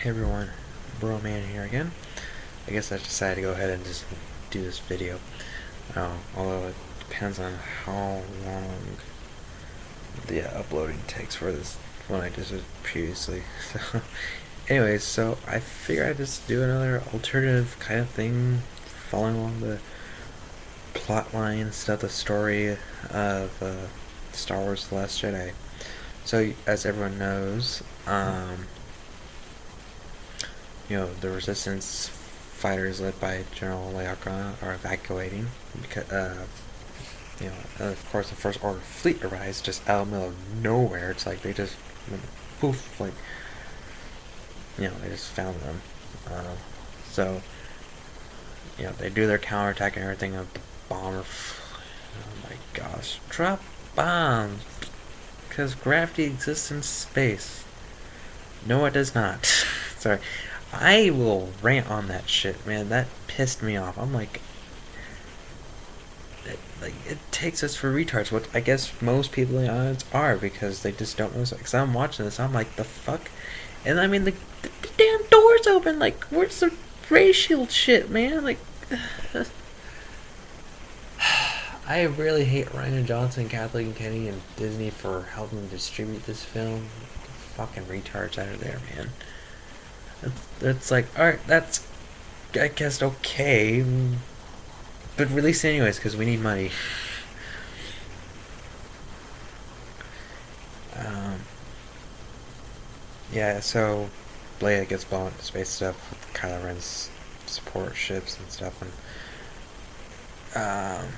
Hey everyone, Bro Man here again. I guess I decided to go ahead and just do this video. Although it depends on how long the uploading takes for this one I just did previously. So, anyways, so I figured I'd just do another alternative kind of thing, following along the plot line stuff, the story of Star Wars: The Last Jedi. So, as everyone knows, the resistance fighters led by General Leokra are evacuating because, of course, the First Order fleet arrives just out of the middle of nowhere. It's like they just poof, like, they just found them. So, they do their counterattack and everything of the bomber. Oh my gosh, drop bombs because gravity exists in space. No, it does not. Sorry. I will rant on that shit, man. That pissed me off. I'm like, it takes us for retards, what I guess most people in the audience are, because they just don't know. Because I'm watching this, I'm like, the fuck? And I mean, the damn door's open. Like, where's the ray shield shit, man? Like, I really hate Ryan Johnson, Kathleen Kennedy, and Disney for helping distribute this film. Fucking retards out of there, man. It's like, alright, that's, I guess, okay, but release it anyways, because we need money. Yeah, so Leia gets blown into space stuff with Kylo Ren's support ships and stuff, and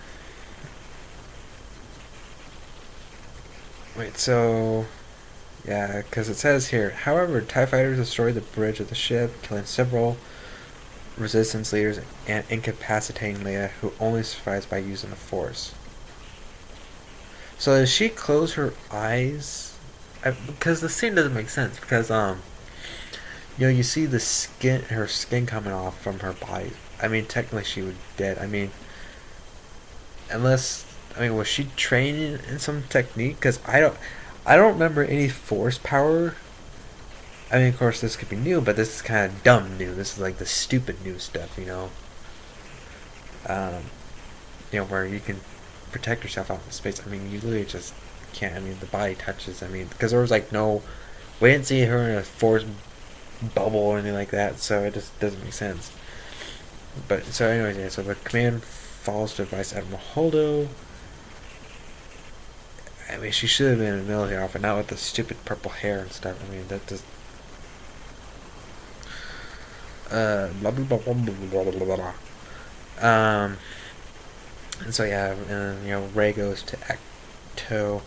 wait, so yeah, because it says here, however, TIE fighters destroyed the bridge of the ship, killing several resistance leaders and incapacitating Leia, who only survives by using the Force. So does she close her eyes? Because the scene doesn't make sense. Because you see the skin, her skin coming off from her body. I mean, technically she would be dead. I mean, was she trained in some technique? Because I don't remember any Force power. I mean, of course, this could be new, but this is kind of dumb new. This is like the stupid new stuff, where you can protect yourself out in space. I mean, you literally just can't. I mean, the body touches. I mean, because there was like no, we didn't see her in a Force bubble or anything like that, so it just doesn't make sense. But so, anyways, yeah. So the command falls to Vice Admiral Holdo. I mean, she should have been in a military outfit, not with the stupid purple hair and stuff. I mean, that just blah blah blah blah blah blah blah blah. And so yeah, and Rey goes to Acto.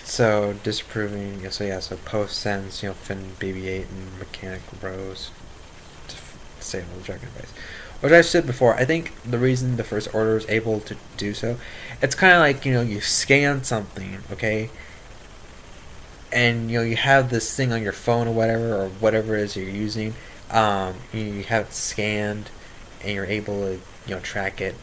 So disapproving. So Poe sends Finn, BB-8, and Mechanic Rose to save the Dragon base. Which I said before, I think the reason the First Order is able to do so, it's kind of like you scan something, okay, and you have this thing on your phone or whatever it is you're using. You have it scanned, and you're able to track it.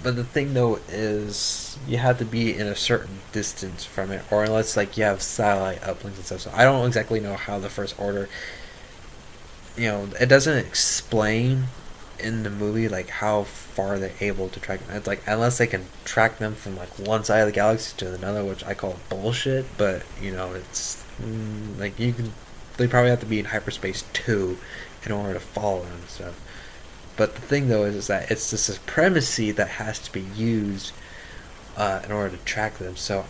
But the thing though is you have to be in a certain distance from it, or unless you have satellite uplinks and stuff. So I don't exactly know how the First Order. It doesn't explain in the movie how far they're able to track them. It's unless they can track them from one side of the galaxy to another, which I call bullshit. But it's they probably have to be in hyperspace too in order to follow them and stuff. But the thing though is that it's the supremacy that has to be used in order to track them. So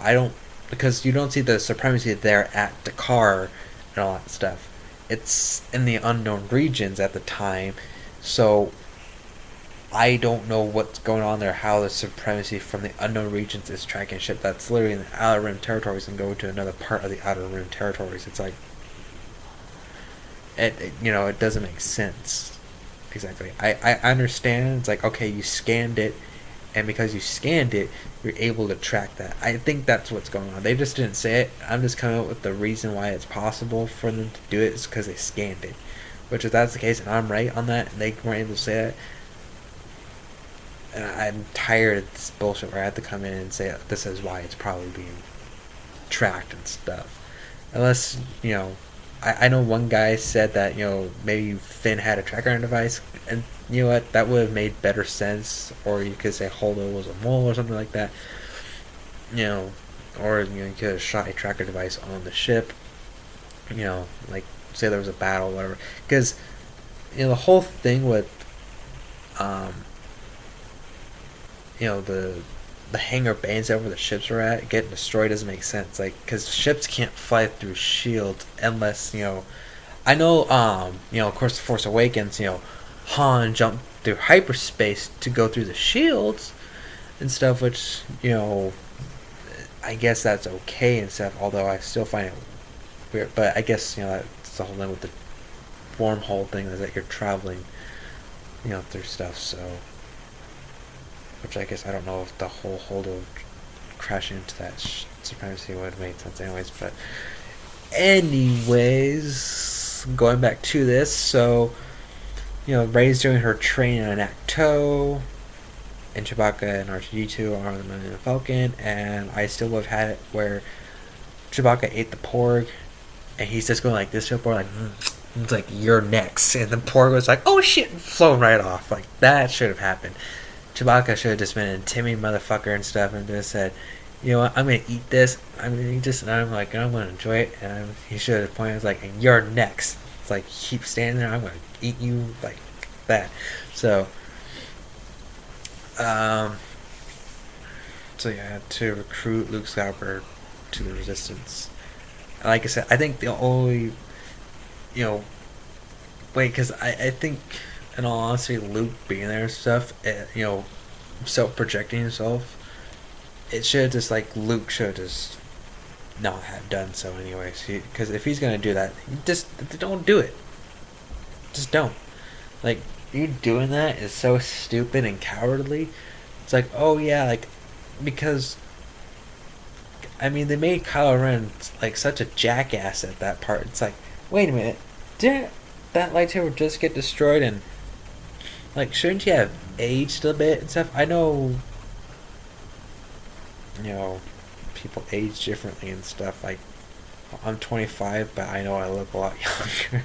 because you don't see the supremacy there at Dakar and all that stuff. It's in the unknown regions at the time. So I don't know what's going on there, how the supremacy from the unknown regions is tracking shit that's literally in the Outer Rim territories and go to another part of the Outer Rim territories. It's it doesn't make sense. Exactly. I understand. It's okay, you scanned it, and because you scanned it, you're able to track that. I think that's what's going on. They just didn't say it. I'm just coming up with the reason why it's possible for them to do it is because they scanned it. Which, if that's the case, and I'm right on that, and they weren't able to say it, and I'm tired of this bullshit where I have to come in and say this is why it's probably being tracked and stuff. Unless, I know one guy said that, maybe Finn had a tracker device, and you know what, that would have made better sense. Or you could say Holdo was a mole or something like that. You know, or you could have shot a tracker device on the ship. Like say there was a battle, or whatever. Because the whole thing with um, the hangar bays over the ships are at getting destroyed doesn't make sense. Like, because ships can't fly through shields unless I know of course, the Force Awakens, Han jumped through hyperspace to go through the shields and stuff, which I guess that's okay and stuff. Although I still find it weird, but I guess that's the whole thing with the wormhole thing, is that you're traveling through stuff. So, which I guess I don't know if the whole Holdo crashing into that supremacy would have made sense anyways. But anyways, going back to this, so Rey's doing her training on Acto, and Chewbacca and R2-D2 are on the Millennium Falcon, and I still would have had it where Chewbacca ate the porg, and he's just going like this to the porg, like, it's like, you're next, and the porg was like, oh shit, and flown right off. Like, that should have happened. Chewbacca should have just been an intimidating motherfucker and stuff, and just said, you know what, I'm gonna eat this, I'm gonna eat this, and I'm gonna enjoy it. And he should have pointed, like, and you're next. It's like, keep standing there, I'm gonna eat you, like that. So yeah, to recruit Luke Skywalker to the Resistance. And like I said, I think the only because I think, in all honesty, Luke being there and stuff, self-projecting himself, it should just, like, Luke should just not have done so anyways. Because if he's going to do that, just don't do it. Just don't. Like, you doing that is so stupid and cowardly. It's like, oh yeah, like, because, I mean, they made Kylo Ren, like, such a jackass at that part. It's like, wait a minute, didn't that lightsaber just get destroyed? And, like, shouldn't you have aged a bit and stuff? I know, people age differently and stuff. Like, I'm 25, but I know I look a lot younger.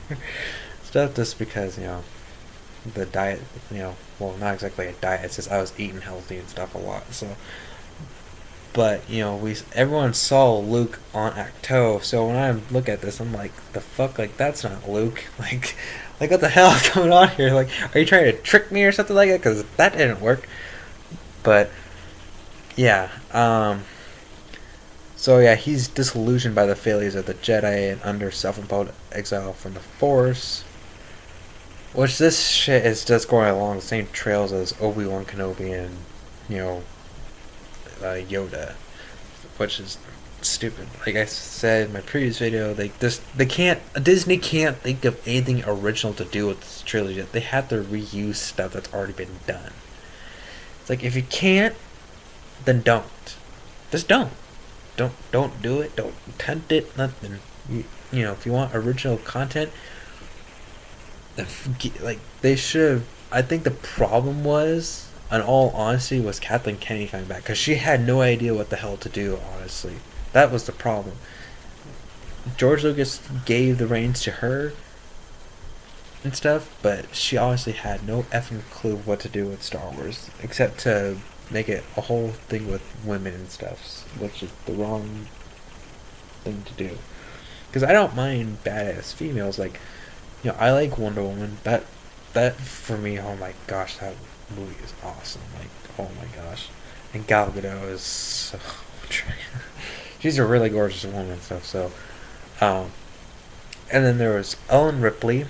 Stuff just because, the diet, well, not exactly a diet, it's just I was eating healthy and stuff a lot, so. But, everyone saw Luke on Acto, so when I look at this, I'm like, the fuck, like, that's not Luke. Like, what the hell is going on here? Like, are you trying to trick me or something like that? Because that didn't work. But, yeah, so yeah, he's disillusioned by the failures of the Jedi and under self-imposed exile from the Force. Which this shit is just going along the same trails as Obi-Wan Kenobi and, Yoda. Which is stupid. Like I said in my previous video, Disney can't think of anything original to do with this trilogy. They have to reuse stuff that's already been done. It's like, if you can't, then don't. Just don't. Don't do it. Don't attempt it. Nothing. If you want original content, like, they should. I think the problem was, in all honesty, was Kathleen Kennedy coming back, because she had no idea what the hell to do. Honestly, that was the problem. George Lucas gave the reins to her and stuff, but she honestly had no effing clue what to do with Star Wars, except to make it a whole thing with women and stuff, which is the wrong thing to do. Because I don't mind badass females, like, I like Wonder Woman. That for me, oh my gosh, that movie is awesome. Like, oh my gosh. And Gal Gadot is so she's a really gorgeous woman and stuff. So, and then there was Ellen Ripley.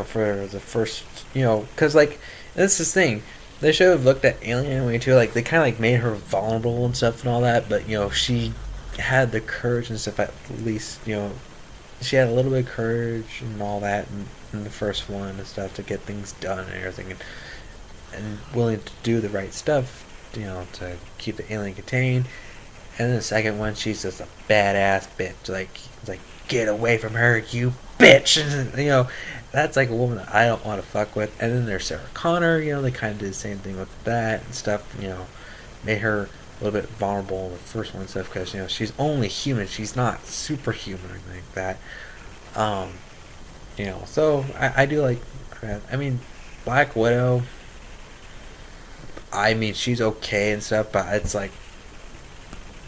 For the first, because, like, this is the thing. They should have looked at Alien anyway too. Like, they kind of, like, made her vulnerable and stuff and all that. But she had the courage and stuff, at least. She had a little bit of courage and all that in the first one and stuff, to get things done and everything, and willing to do the right stuff, to keep the alien contained. And then the second one, she's just a badass bitch. Like, get away from her, you bitch. And, that's like a woman that I don't want to fuck with. And then there's Sarah Connor. They kind of did the same thing with that and stuff. Made her a little bit vulnerable in the first one and stuff, because she's only human. She's not superhuman or anything like that. Um, so I do like. I mean, Black Widow. I mean, she's okay and stuff, but it's like,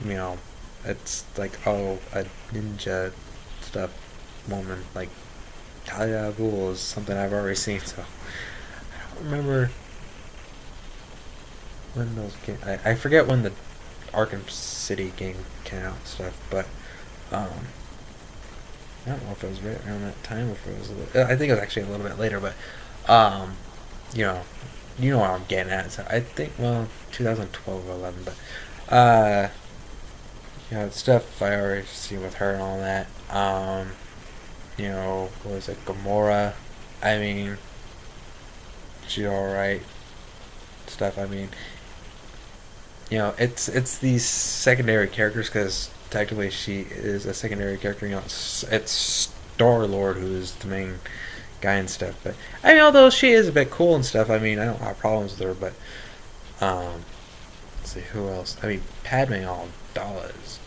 you know, it's like, oh, a ninja stuff woman like Talia al Ghul is something I've already seen. So I don't remember when those games. I forget when the Arkham City game came out and stuff, but um, I don't know if it was right around that time or if it was. I think it was actually a little bit later, but um, you know, you know what I'm getting at. So I think 2012 or 11, but stuff I already seen with her and all that. What was it, Gamora? I mean, she's all right. Stuff. I mean, it's these secondary characters because technically she is a secondary character. It's Star Lord who is the main guy and stuff. But I mean, although she is a bit cool and stuff, I mean, I don't have problems with her. But let's see who else. I mean, Padme Amidala is.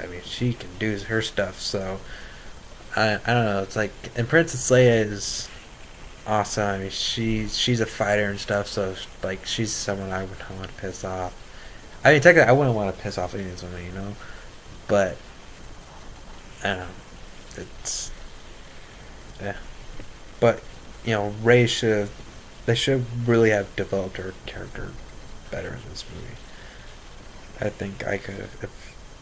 I mean, she can do her stuff. So I don't know. It's like, and Princess Leia is awesome. I mean, she's a fighter and stuff. So like, she's someone I would not want to piss off. I mean, technically, I wouldn't want to piss off any of these women, But I don't know. It's yeah. But Ray should. They should really have developed her character better in this movie. I think I could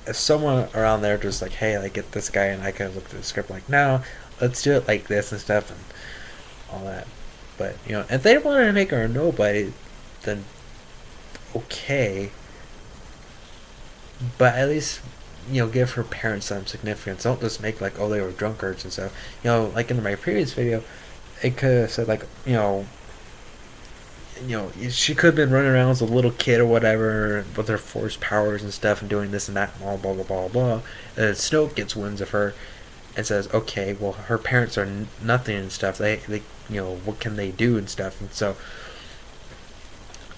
if someone around there just like, hey, like, get this guy, and I could have looked at the script like, no, let's do it like this and stuff and all that. But if they wanted to make her a nobody, then okay. But at least give her parents some significance. Don't just make like, oh, they were drunkards and stuff. Like in my previous video, it could have said like, she could have been running around as a little kid or whatever with her force powers and stuff and doing this and that and blah blah blah blah blah. And Snoke gets winds of her and says, okay, well, her parents are nothing and stuff. They what can they do and stuff. And so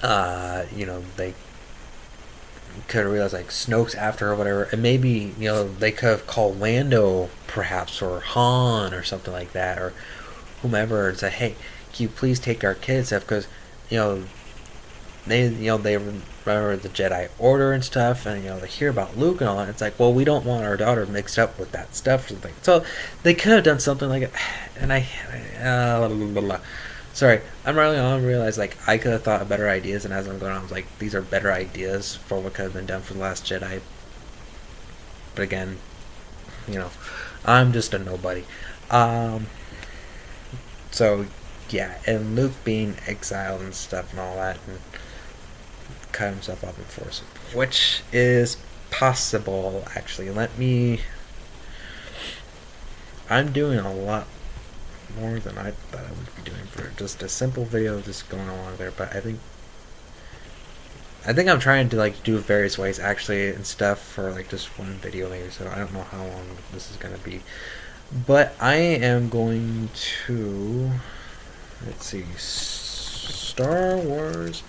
they could have realized like Snoke's after her or whatever, and maybe they could have called Lando perhaps, or Han or something like that, or whomever, and say, hey, can you please take our kids stuff, because they remember the Jedi Order and stuff, and they hear about Luke and all that. It's like, well, we don't want our daughter mixed up with that stuff or something. So they could have done something like it, and blah, blah, blah. Sorry, I'm really on realize like I could have thought of better ideas, and as I'm going on, I was like, these are better ideas for what could have been done for the Last Jedi. But again, I'm just a nobody. So yeah, and Luke being exiled and stuff and all that, and cut himself off in Force, which is possible actually. I'm doing a lot more than I thought I would be doing for just a simple video just going along there, but I think I'm trying to like do various ways actually and stuff for like just one video maybe, so I don't know how long this is going to be, but I am going to, let's see, Star Wars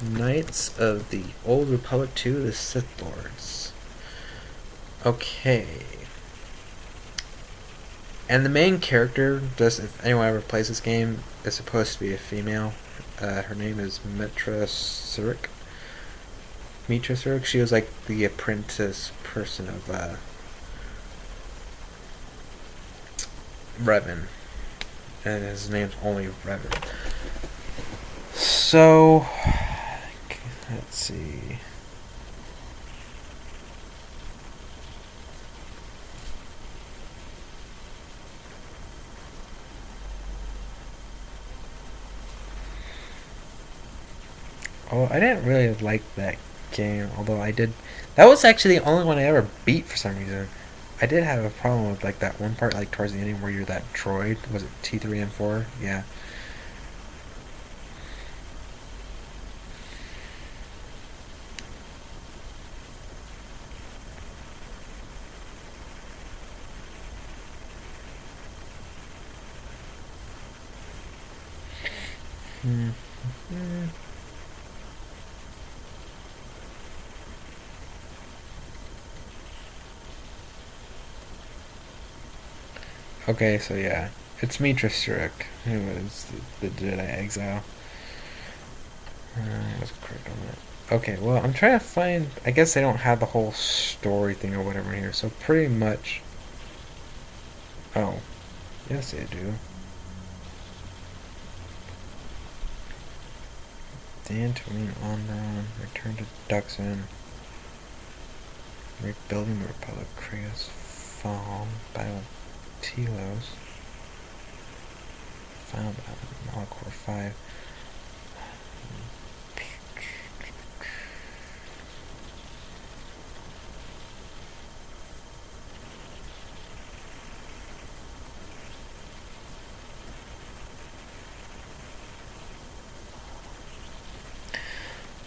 Knights of the Old Republic 2, the Sith Lords. Okay. And the main character, just if anyone ever plays this game, is supposed to be a female. Her name is Mitra Surik. She was like the apprentice person of Revan. And his name's only Revan. So, let's see. Oh, I didn't really like that game, although I did. That was actually the only one I ever beat for some reason. I did have a problem with like that one part, like towards the ending where you're that droid. Was it T3M4? Yeah. Mm-hmm. Okay, so yeah, it's Mitra Surik who is the Jedi Exile. Let's click on that. Okay, well, I'm trying to find. I guess they don't have the whole story thing or whatever in here, so pretty much. Oh, yes, they do. Dantooine on run, return to Duxon, rebuilding the Republic, Krios Fall, Battle of Telos, Final Battle of Malachor 5.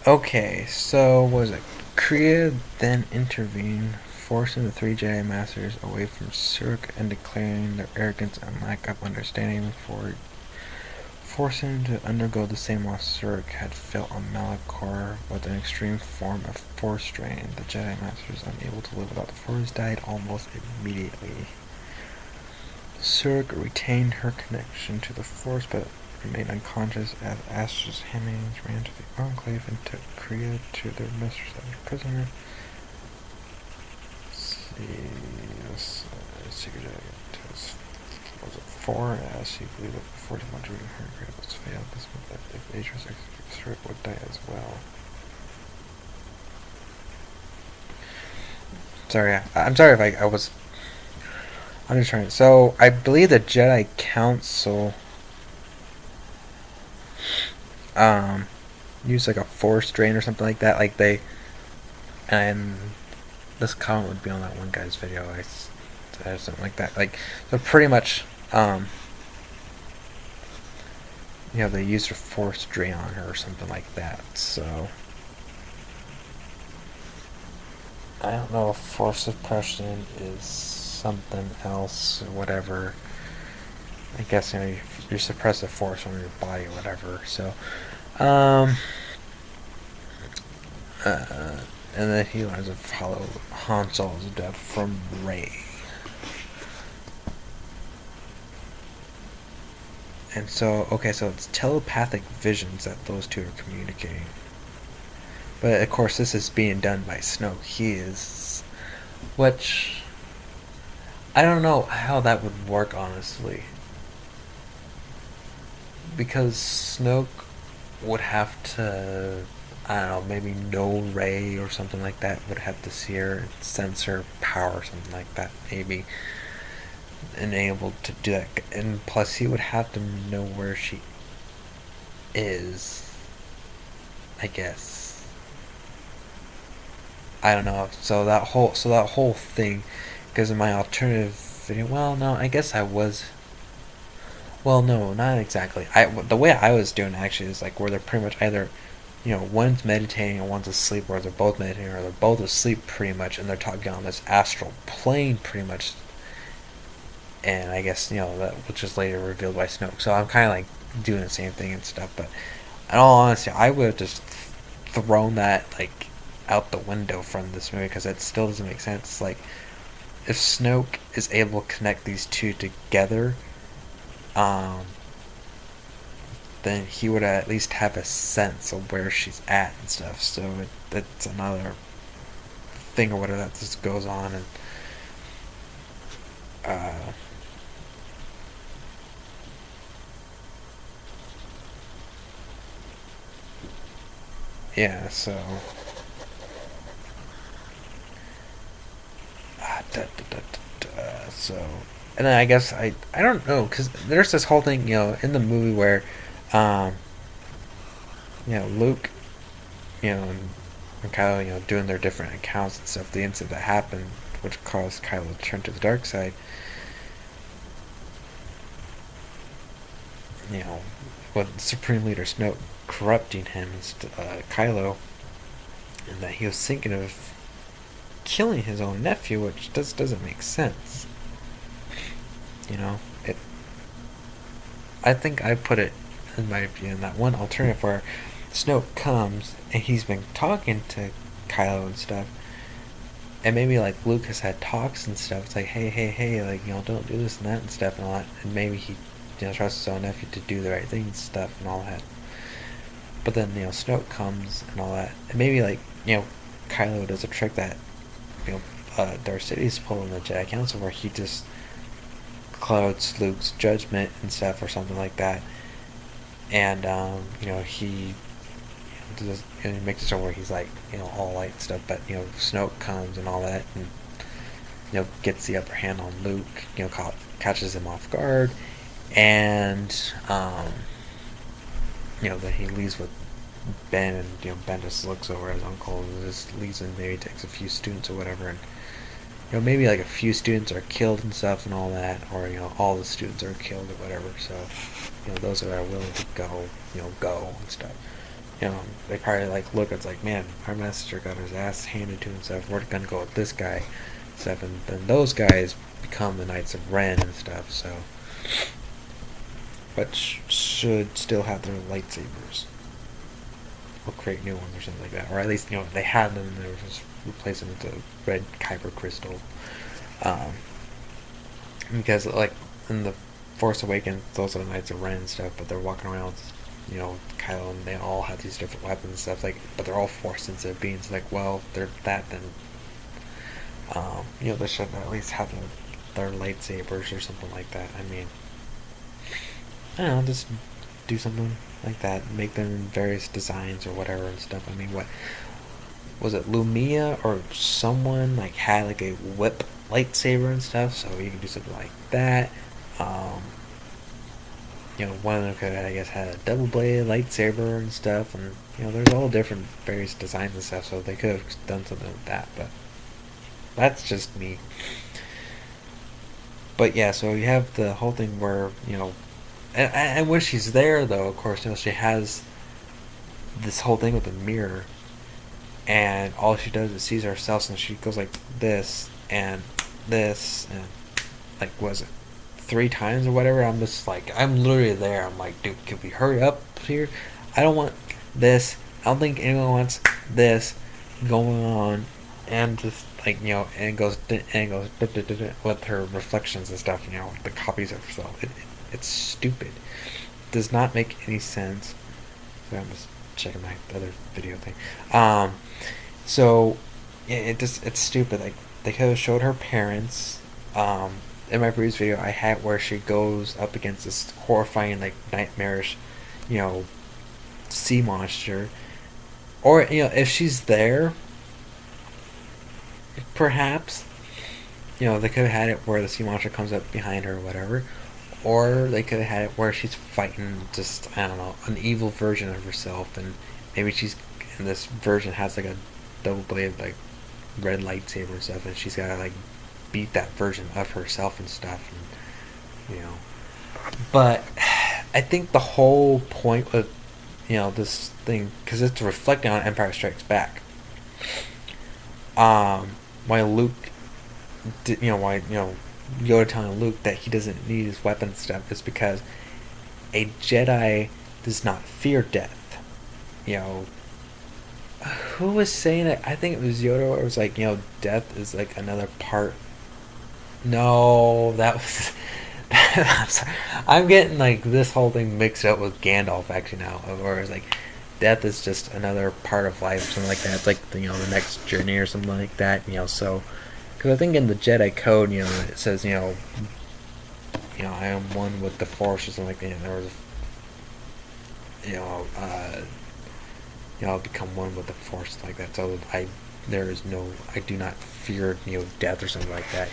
Okay, so was it Kree then intervened, forcing the three Jedi Masters away from Surk and declaring their arrogance and lack of understanding for forcing them to undergo the same loss Surk had felt on Malachor with an extreme form of Force strain. The Jedi Masters, unable to live without the Force, died almost immediately. Surk retained her connection to the Force, but remained unconscious as Astra's handmaidens ran to the Enclave and took Kree to their mistress as a prisoner. Let's see, this secret was it 4, as she believed that before the Madrid her grade was failed. This meant that if Age was executed, would die as well. Sorry, I'm sorry if I was. I'm just trying. So I believe the Jedi Council use like a Force drain or something like that. Like they, and this comment would be on that one guy's video. I said something like that. Like so, pretty much, they used a Force drain on her or something like that. So I don't know if Force suppression is something else or whatever. I guess you suppress the Force on your body or whatever. So, and then he learns to follow Han Solo's death from Rey. And so, okay, so it's telepathic visions that those two are communicating. But of course, this is being done by Snoke. Which I don't know how that would work, honestly. Because Snoke would have to, I don't know, maybe know Rey or something like that, would have to see her, sense her power or something like that, maybe enabled to do that. And plus, he would have to know where she is, I guess. I don't know. So that whole thing, because in my alternative video, well, no, I guess I was. Well, no, not exactly. The way I was doing actually is like where they're pretty much either, one's meditating and one's asleep, or they're both meditating, or they're both asleep pretty much, and they're talking on this astral plane pretty much. And I guess that which is later revealed by Snoke. So I'm kind of like doing the same thing and stuff. But in all honesty, I would have just thrown that like out the window from this movie because it still doesn't make sense. Like if Snoke is able to connect these two together, then he would at least have a sense of where she's at and stuff. So that's another thing or whatever that just goes on. And yeah, so so, and then I guess I don't know, because there's this whole thing in the movie where Luke and Kylo doing their different accounts and stuff, the incident that happened which caused Kylo to turn to the dark side, with Supreme Leader Snoke corrupting him, Kylo, and that he was thinking of killing his own nephew, which doesn't make sense. I think I put it in my opinion that one alternative where Snoke comes and he's been talking to Kylo and stuff, and maybe like Luke has had talks and stuff. It's like, hey, like, don't do this and that and stuff and all that. And maybe he, trusts his own nephew to do the right thing and stuff and all that. But then, Snoke comes and all that, and maybe like, Kylo does a trick that, Darth Sidious pulled in the Jedi Council, where he just clouds Luke's judgment and stuff or something like that, and he does, and he makes it so where he's like, all light and stuff, but Snoke comes and all that, and gets the upper hand on Luke, catches him off guard, and then he leaves with Ben, and Ben just looks over at his uncle and just leaves, and maybe takes a few students or whatever, and maybe like a few students are killed and stuff and all that, or all the students are killed or whatever. So those that are willing to go, go and stuff. They probably like look. It's like, man, our messenger got his ass handed to him and stuff. We're gonna go with this guy, stuff, and then those guys become the Knights of Ren and stuff. So, but should still have their lightsabers. Or create new ones or something like that, or at least they had them and they were just replace them with the red kyber crystal. Because like in the Force Awakens, those are the Knights of Ren and stuff, but they're walking around with, Kylo, and they all have these different weapons and stuff, like, but they're all Force sensitive beings. Like, well, if they're that, then they should at least have their lightsabers or something like that. I mean, I don't know, just do something like that, make them in various designs or whatever and stuff. I mean, what was it, Lumia or someone like had like a whip lightsaber and stuff, so you can do something like that. One of them could, I guess, had a double bladed lightsaber and stuff, and there's all different various designs and stuff, so they could have done something with that, but that's just me. But yeah, so you have the whole thing where, and when she's there, though, of course, she has this whole thing with the mirror, and all she does is sees herself, and she goes like this, and like, was it 3 times or whatever? I'm just like, I'm literally there. I'm like, dude, can we hurry up here? I don't want this. I don't think anyone wants this going on, and just like, and it goes with her reflections and stuff, the copies of herself. It's stupid. It does not make any sense. So I'm just checking my other video thing. So it's stupid. Like, they could have showed her parents. In my previous video, I had where she goes up against this horrifying, like, nightmarish, sea monster. Or, if she's there, perhaps, they could have had it where the sea monster comes up behind her or whatever. Or they could have had it where she's fighting just, I don't know, an evil version of herself, and maybe and this version has like a double bladed, like, red lightsaber and stuff, and she's gotta like beat that version of herself and stuff, and But I think the whole point with this thing, because it's reflecting on Empire Strikes Back. Why Luke did, why Yoda telling Luke that he doesn't need his weapon stuff is because a Jedi does not fear death. Who was saying it? I think it was Yoda, where it was like, death is like another part. No, that was. I'm sorry. I'm getting like this whole thing mixed up with Gandalf actually now, where it's like death is just another part of life, something like that. It's like the next journey or something like that. So, because I think in the Jedi Code, it says I am one with the Force or something like that. And there was I'll become one with the Force like that. So I do not fear death or something like that.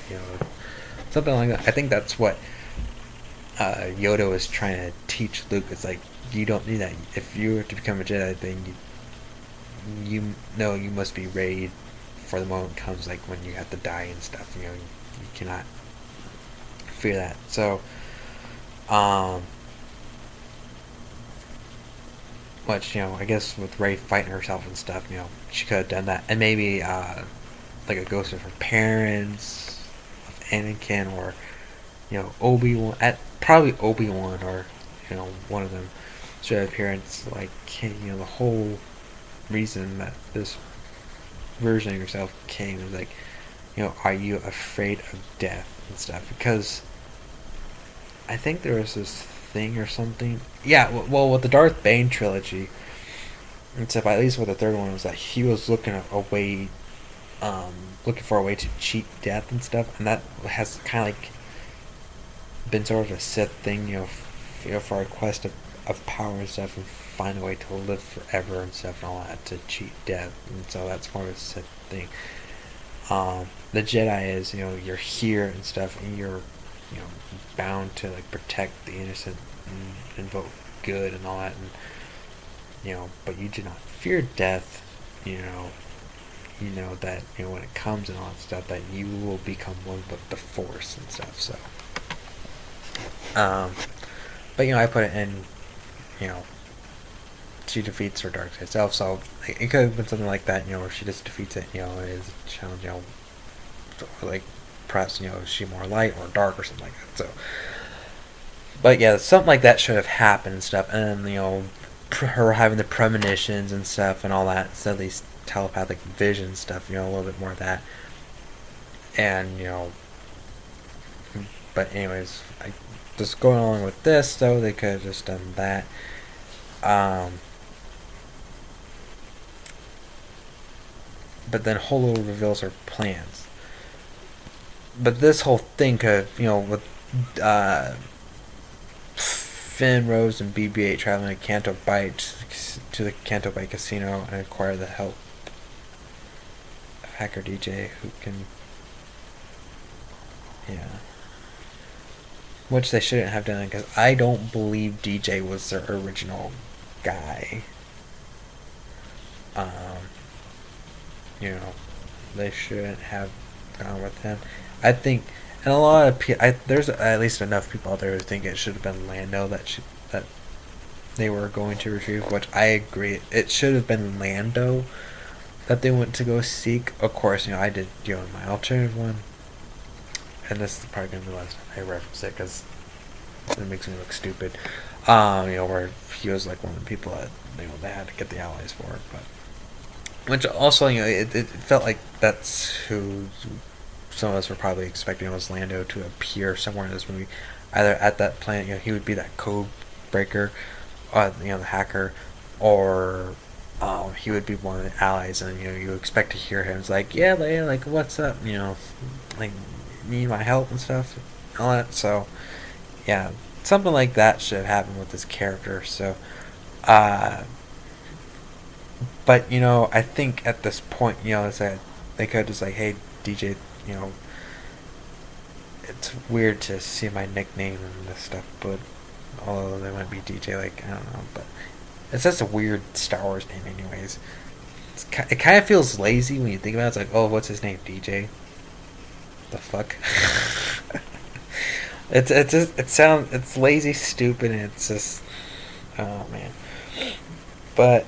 Something like that. I think that's what Yoda was trying to teach Luke. It's like, you don't need that. If you were to become a Jedi, then you must be ready for the moment comes, like when you have to die and stuff. You cannot fear that. So, which I guess with Rey fighting herself and stuff, she could have done that, and maybe like a ghost of her parents, of Anakin, or Obi-Wan, probably Obi-Wan, or one of them should appear. And it's like, the whole reason that this version of yourself came is like, are you afraid of death and stuff? Because I think there was this thing or something. Yeah, well, with the Darth Bane trilogy, and stuff, at least with the third one, was that he was looking at a way, looking for a way to cheat death and stuff, and that has kind of like been sort of a Sith thing, for our quest of power and stuff, and find a way to live forever and stuff and all that, to cheat death, and so that's more of a Sith thing. The Jedi is, you're here and stuff, and you're, bound to like protect the innocent and invoke good and all that, and but you do not fear death. That when it comes and all that stuff, that you will become one with the Force and stuff. So, but I put it in, she defeats her dark side self. So it could have been something like that, where she just defeats it. It is a challenge, like perhaps is she more light or dark or something like that. So, but yeah, something like that should have happened and stuff. And her having the premonitions and stuff and all that, so at least telepathic vision stuff, a little bit more of that. And but anyways, just going along with this though, they could have just done that. But then Holo reveals her plans. But this whole thing could, with Finn, Rose, and BB-8 traveling to the Canto Bight Casino and acquire the help of Hacker DJ, who can, which they shouldn't have done, because I don't believe DJ was their original guy. They shouldn't have gone with him. I think, and a lot of people, there's at least enough people out there who think it should have been Lando that they were going to retrieve, which I agree. It should have been Lando that they went to go seek. Of course, I did my alternative one, and this is probably going to be the last time I reference it because it makes me look stupid. Where he was like one of the people that they had to get the allies for, but which also it felt like that's who some of us were probably expecting, was Lando to appear somewhere in this movie, either at that planet, he would be that code breaker, the hacker, or he would be one of the allies, and you expect to hear him. It's like, yeah, Leia, like, what's up? Like, need my help and stuff, all that. So, yeah, something like that should have happened with this character. So, but I think at this point, it's like they could just like, hey, DJ, it's weird to see my nickname and this stuff, but although they might be DJ, like, I don't know, but it's just a weird Star Wars name anyways. It kind of feels lazy when you think about it. It's like, oh, what's his name? DJ? The fuck? It's lazy, stupid, and it's just, oh man. But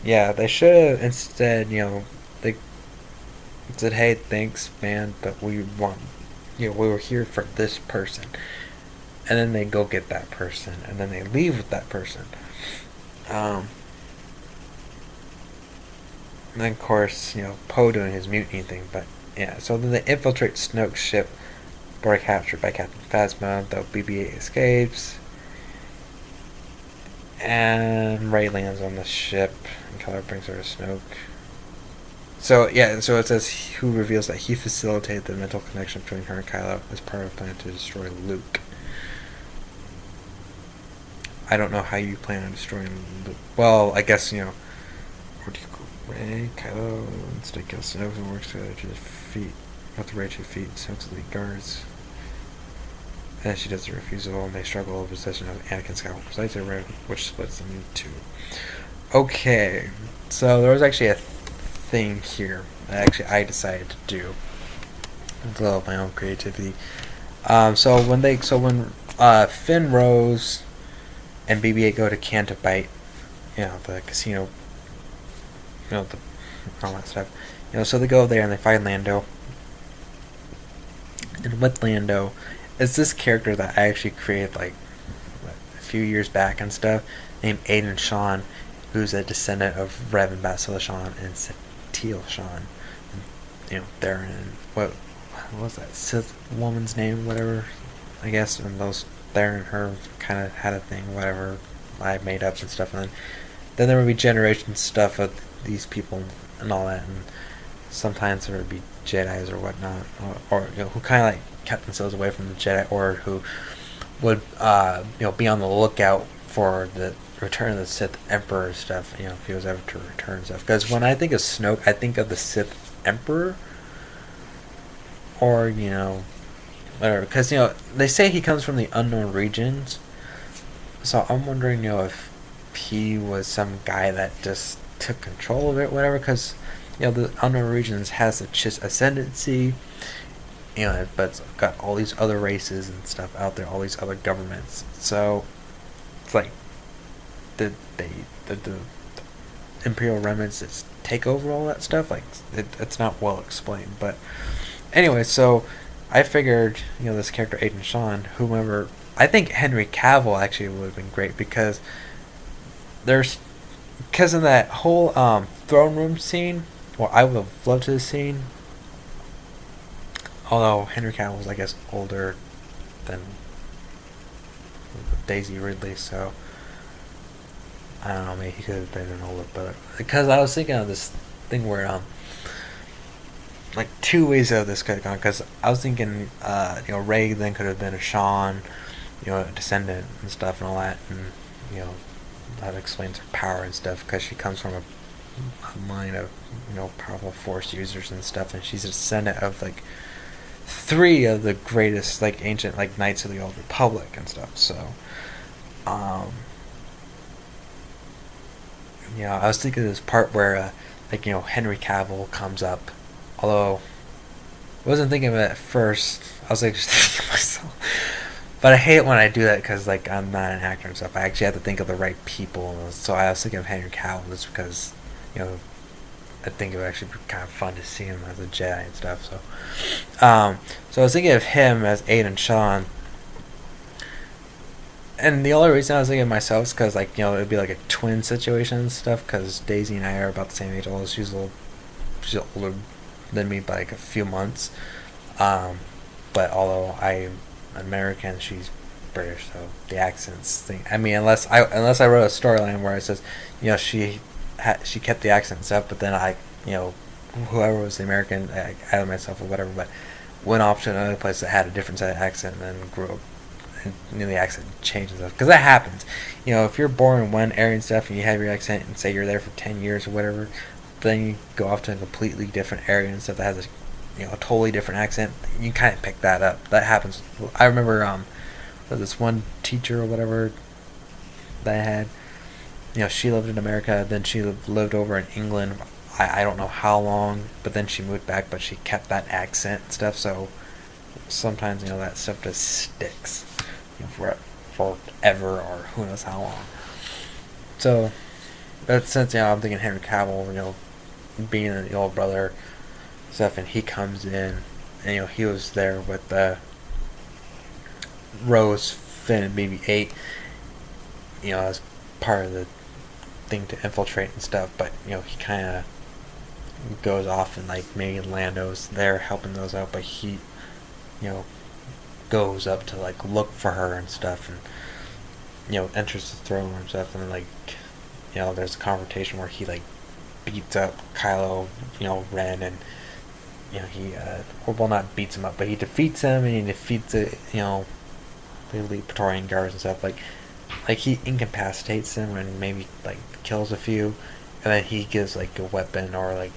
yeah, they should have instead, they said, hey, thanks, man, but we want, we were here for this person. And then they go get that person, and then they leave with that person. And then, of course, Poe doing his mutiny thing, but yeah, so then they infiltrate Snoke's ship, but are captured by Captain Phasma, though BB-8 escapes. And Rey lands on the ship, and Kylo brings her to Snoke. So, yeah, so it says who reveals that he facilitated the mental connection between her and Kylo as part of a plan to destroy Luke. I don't know how you plan on destroying Luke. Well, I guess, where do you go? Rey, Kylo, instead kills Snoke and works together to defeat, with Rey to defeat Snoke's elite guards. And then she does the refusal, and they struggle over possession of Anakin Skywalker's lightsaber, which splits them in two. Okay, so there was actually a thing here that actually I decided to do with a little of my own creativity. So when Finn, Rose, and BB-8 go to Canto Bight, the casino, all that stuff. So they go there and they find Lando. And with Lando, it's this character that I actually created like a few years back and stuff, named Aiden Shawn, who's a descendant of Rev and Basilishan and Teal Shawn. Theron. What was that Sith woman's name? Whatever. I guess and those Theron and her kind of had a thing. Whatever. I made up and stuff, and then there would be generation stuff of these people and all that, and sometimes there would be Jedi's or whatnot, or who kind of like kept themselves away from the Jedi, or who would be on the lookout for the Return of the Sith Emperor stuff. If he was ever to return stuff. Because when I think of Snoke, I think of the Sith Emperor, or whatever. Because they say he comes from the unknown regions, so I'm wondering if he was some guy that just took control of it, whatever. Because the unknown regions has the Chiss ascendancy. But it's got all these other races and stuff out there, all these other governments. So it's like, did the Imperial remnants just take over all that stuff? Like, it's not well explained. But anyway, so I figured, this character Aiden Sean, whomever, I think Henry Cavill actually would have been great because in that whole throne room scene, well, I would have loved his scene. Although Henry Cavill was, I guess, older than Daisy Ridley, so I don't know, maybe he could have been an older brother. Because I was thinking of this thing where, like, two ways of this could have gone. Because I was thinking, Rey then could have been a Sean, a descendant and stuff and all that, and that explains her power and stuff. Because she comes from a line of powerful Force users and stuff, and she's a descendant of like 3 of the greatest ancient knights of the Old Republic and stuff. So I was thinking of this part where Henry Cavill comes up, although I wasn't thinking of it at first. I was just thinking of myself, but I hate it when I do that because I'm not an actor and stuff. I actually have to think of the right people. So I was thinking of Henry Cavill just because I think it would actually be kind of fun to see him as a Jedi and stuff. So I was thinking of him as Aiden Sean, and the only reason I was thinking of myself is because it'd be like a twin situation and stuff. Because Daisy and I are about the same age, although she's older than me by a few months. But although I'm American, she's British, so the accents thing. I mean, unless I wrote a storyline where it says, she kept the accent and stuff, but then whoever was the American, I added myself or whatever, but went off to another place that had a different set of accent and then grew up and the accent changed and stuff. Because that happens. If you're born in one area and stuff and you have your accent and say you're there for 10 years or whatever, then you go off to a completely different area and stuff that has a totally different accent, you kind of pick that up. That happens. I remember this one teacher or whatever that I had, she lived in America, then she lived over in England. I don't know how long, but then she moved back, but she kept that accent and stuff, so sometimes, that stuff just sticks, forever, or who knows how long. So, but since, I'm thinking Henry Cavill, being the old brother stuff, and he comes in, and, he was there with Rose, Finn, and BB-8, as part of the thing to infiltrate and stuff, but he kind of goes off and maybe Lando's there helping those out, but he goes up to look for her and stuff, and enters the throne room and stuff, and then there's a confrontation where he beats up Kylo Ren, and he well, not beats him up, but he defeats him, and he defeats the elite Praetorian guards and stuff. He incapacitates them and maybe kills a few, and then he gives a weapon or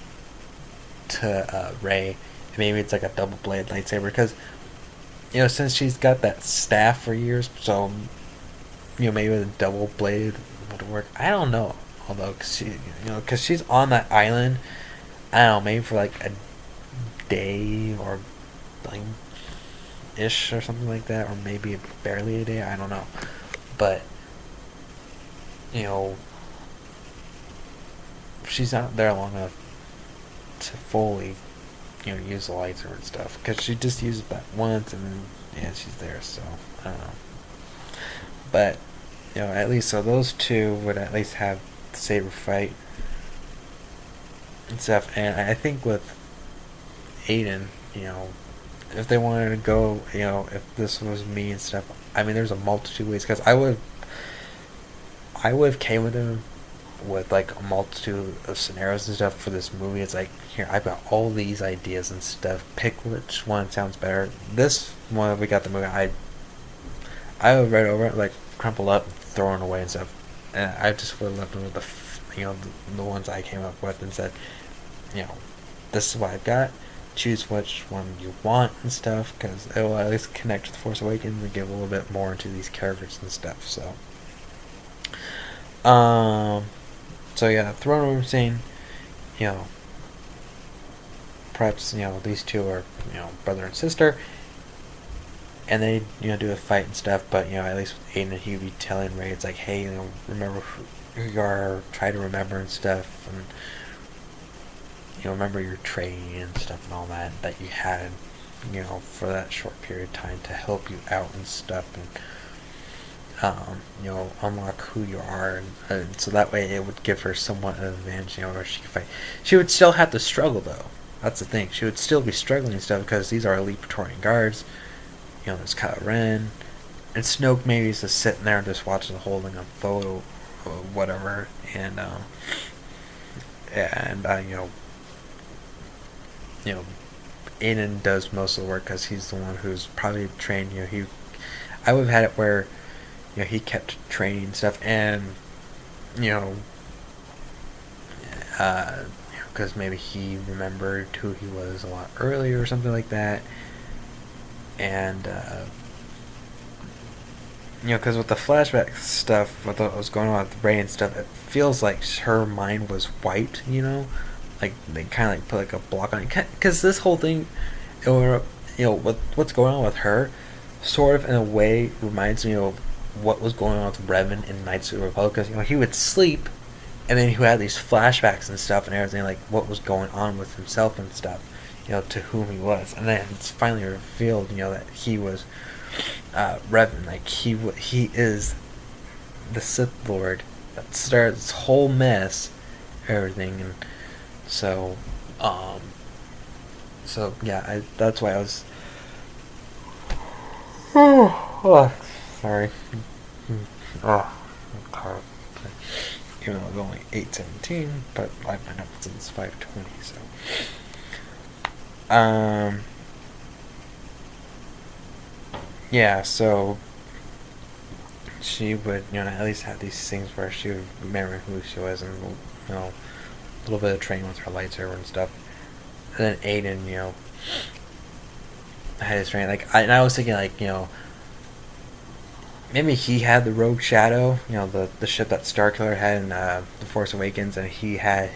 to Rey, and maybe it's a double blade lightsaber, because since she's got that staff for years, so maybe the double blade would work. I don't know, although because she's on that island, I don't know, maybe for a day or ish or something like that, or maybe barely a day, I don't know, but she's not there long enough to fully use the lightsaber and stuff, because she just used it that once and then she's there, so I don't know, but at least so those two would at least have the saber fight and stuff. And I think with Aiden, if they wanted to go, if this was me and stuff, I mean, there's a multitude of ways, because I would have came with him with like a multitude of scenarios and stuff for this movie. It's like, here, I've got all these ideas and stuff. Pick which one sounds better. This one, we got the movie. I would read over it, like crumple up, throw it away and stuff. And I just would have left them with the ones I came up with and said, this is what I've got. Choose which one you want and stuff, because it will at least connect with The Force Awakens and give a little bit more into these characters and stuff. So yeah, throne room scene. Perhaps these two are brother and sister, and they do a fight and stuff. But at least with Aiden, he would be telling Rey, it's like, hey, remember who you are. Try to remember and stuff, and remember your training and stuff and all that you had, for that short period of time to help you out and stuff, and unlock who you are, and so that way it would give her somewhat an advantage, where she could fight. She would still have to struggle, though. That's the thing. She would still be struggling and stuff, because these are elite Praetorian guards. There's Kylo Ren, and Snoke maybe is just sitting there and just watching, holding a photo, or whatever, and Aiden does most of the work, because he's the one who's probably trained. I would have had it where he kept training stuff, and because maybe he remembered who he was a lot earlier or something like that, and because with the flashback stuff, what was going on with Rey and stuff, it feels like her mind was wiped, like they kind of like put like a block on it, because this whole thing, what's going on with her, sort of in a way reminds me of what was going on with Revan in Knights of the Republic, because he would sleep, and then he had these flashbacks and stuff and everything, like what was going on with himself and stuff, to whom he was, and then it's finally revealed, that he was Revan, like he is the Sith Lord that started this whole mess, everything, and so yeah, that's why I was. Oh, sorry. Oh, even though it was only 8:17, but I've been up since 5:20, so. Yeah, so she would, at least have these things where she would remember who she was, and a little bit of training with her lightsaber and stuff. And then Aiden, had his training. And I was thinking, maybe he had the Rogue Shadow, the ship that Starkiller had in The Force Awakens, and he had,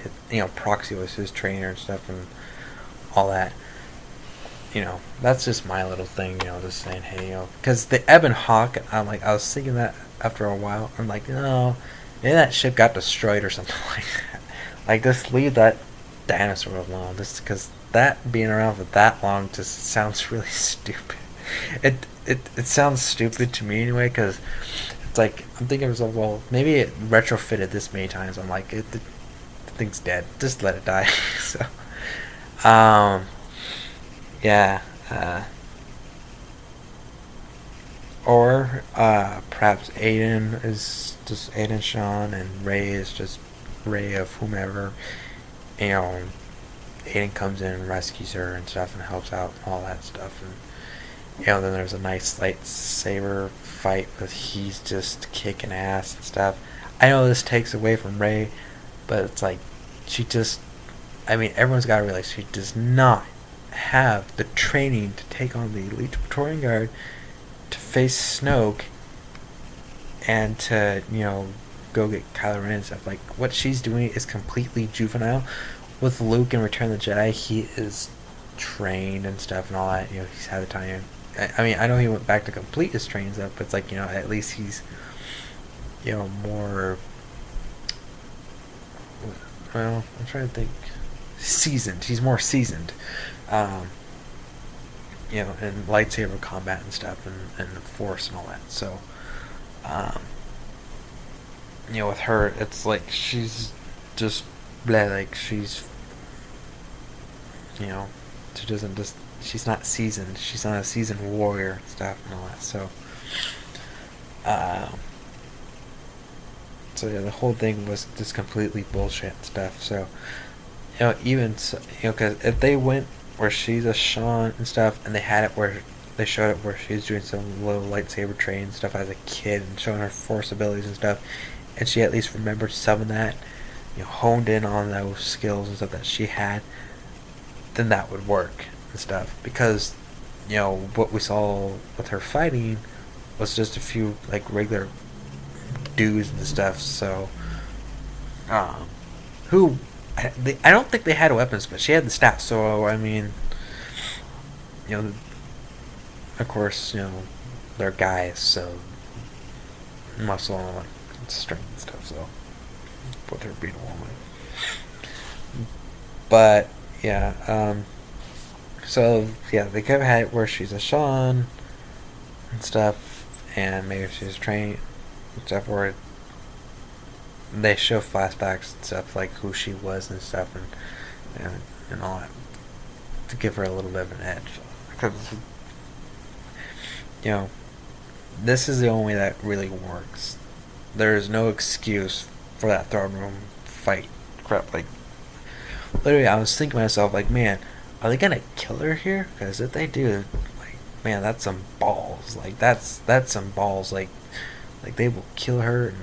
Proxy was his trainer and stuff, and all that. That's just my little thing, just saying, hey, because the Ebon Hawk, I was thinking that after a while, I'm like, no, maybe that ship got destroyed or something like that. Like, just leave that dinosaur alone, just because that being around for that long just sounds really stupid. It sounds stupid to me anyway, because it's like, I'm thinking to myself, well, maybe it retrofitted this many times. I'm like, the thing's dead. Just let it die. So, yeah. Or perhaps Aiden is just Aiden Sean, and Rey is just Rey of whomever. Aiden comes in and rescues her and stuff, and helps out and all that stuff, and then there's a nice lightsaber fight, but he's just kicking ass and stuff. I know this takes away from Rey, but it's like, everyone's got to realize she does not have the training to take on the elite Praetorian Guard, to face Snoke, and to go get Kylo Ren and stuff. Like, what she's doing is completely juvenile. With Luke in Return of the Jedi, he is trained and stuff and all that. He's had the time. I know he went back to complete his training stuff, but it's like, at least he's more, well, I'm trying to think, seasoned. He's more seasoned, in lightsaber combat and stuff, and the Force and all that. So, with her, it's like she's just like she's, she doesn't just she's not seasoned. She's not a seasoned warrior and stuff and all that. Uh, so yeah, the whole thing was just completely bullshit and stuff. So even so, because if they went where she's a Sean and stuff, and they had it where they showed it where she's doing some little lightsaber training stuff as a kid and showing her force abilities and stuff, and she at least remembered some of that, honed in on those skills and stuff that she had, then that would work and stuff. Because, what we saw with her fighting was just a few like regular dudes and stuff. So, who I don't think they had weapons, but she had the stats. So I mean, of course, they're guys, so muscle and like strength and stuff. So, what they're being a woman. But yeah, so yeah, they could have had it where she's a Sean and stuff, and maybe she's trained and stuff, or they show flashbacks and stuff like who she was and stuff, and all that to give her a little bit of an edge. Because this is the only way that really works. There's no excuse for that throne room fight crap. Like, literally, I was thinking to myself, like, man, are they gonna kill her here? Because if they do, like, man, that's some balls. Like, that's some balls. Like they will kill her, and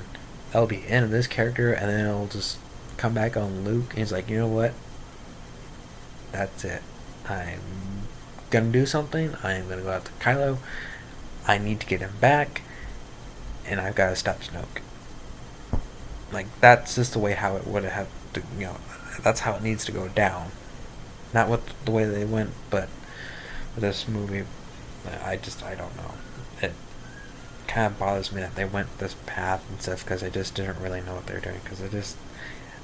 that'll be the end of this character, and then it'll just come back on Luke, and he's like, you know what? That's it. I'm gonna do something. I'm gonna go out to Kylo. I need to get him back, and I've got to stop Snoke. Like, that's just the way how it would have to, that's how it needs to go down. Not with the way they went, but with this movie, I don't know. It kind of bothers me that they went this path and stuff, because I just didn't really know what they're doing, because it just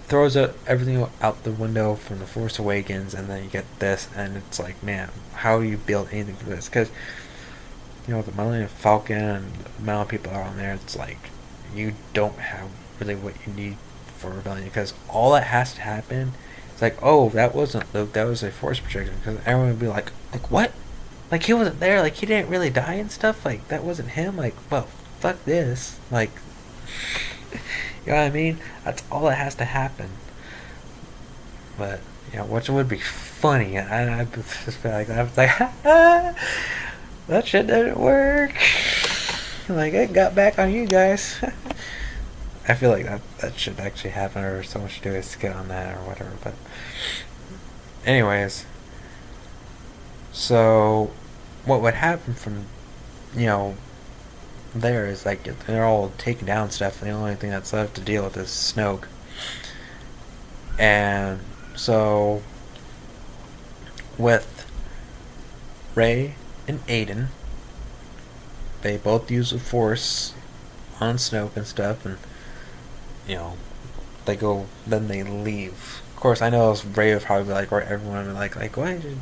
throws everything out the window from The Force Awakens, and then you get this, and it's like, man, how do you build anything for this? Because, the Millennium Falcon and the amount of people out on there, it's like, you don't have really what you need for Rebellion, because all that has to happen, it's like, oh, that wasn't Luke, that was a Force projection, because everyone would be like, what? Like, he wasn't there, like, he didn't really die and stuff, like, that wasn't him, like, well, fuck this, like, you know what I mean? That's all that has to happen. But, which would be funny, I'd just be like, I was like, that shit didn't work. Like, it got back on you guys. I feel like that should actually happen, or someone should do a skit on that or whatever. But anyways, so what would happen from there is, like, they're all taken down stuff, and the only thing that's left to deal with is Snoke. And so with Rey and Aiden, they both use the Force on Snoke and stuff, and they go, then they leave. Of course, I know Rey would probably be like, or everyone would be like, why did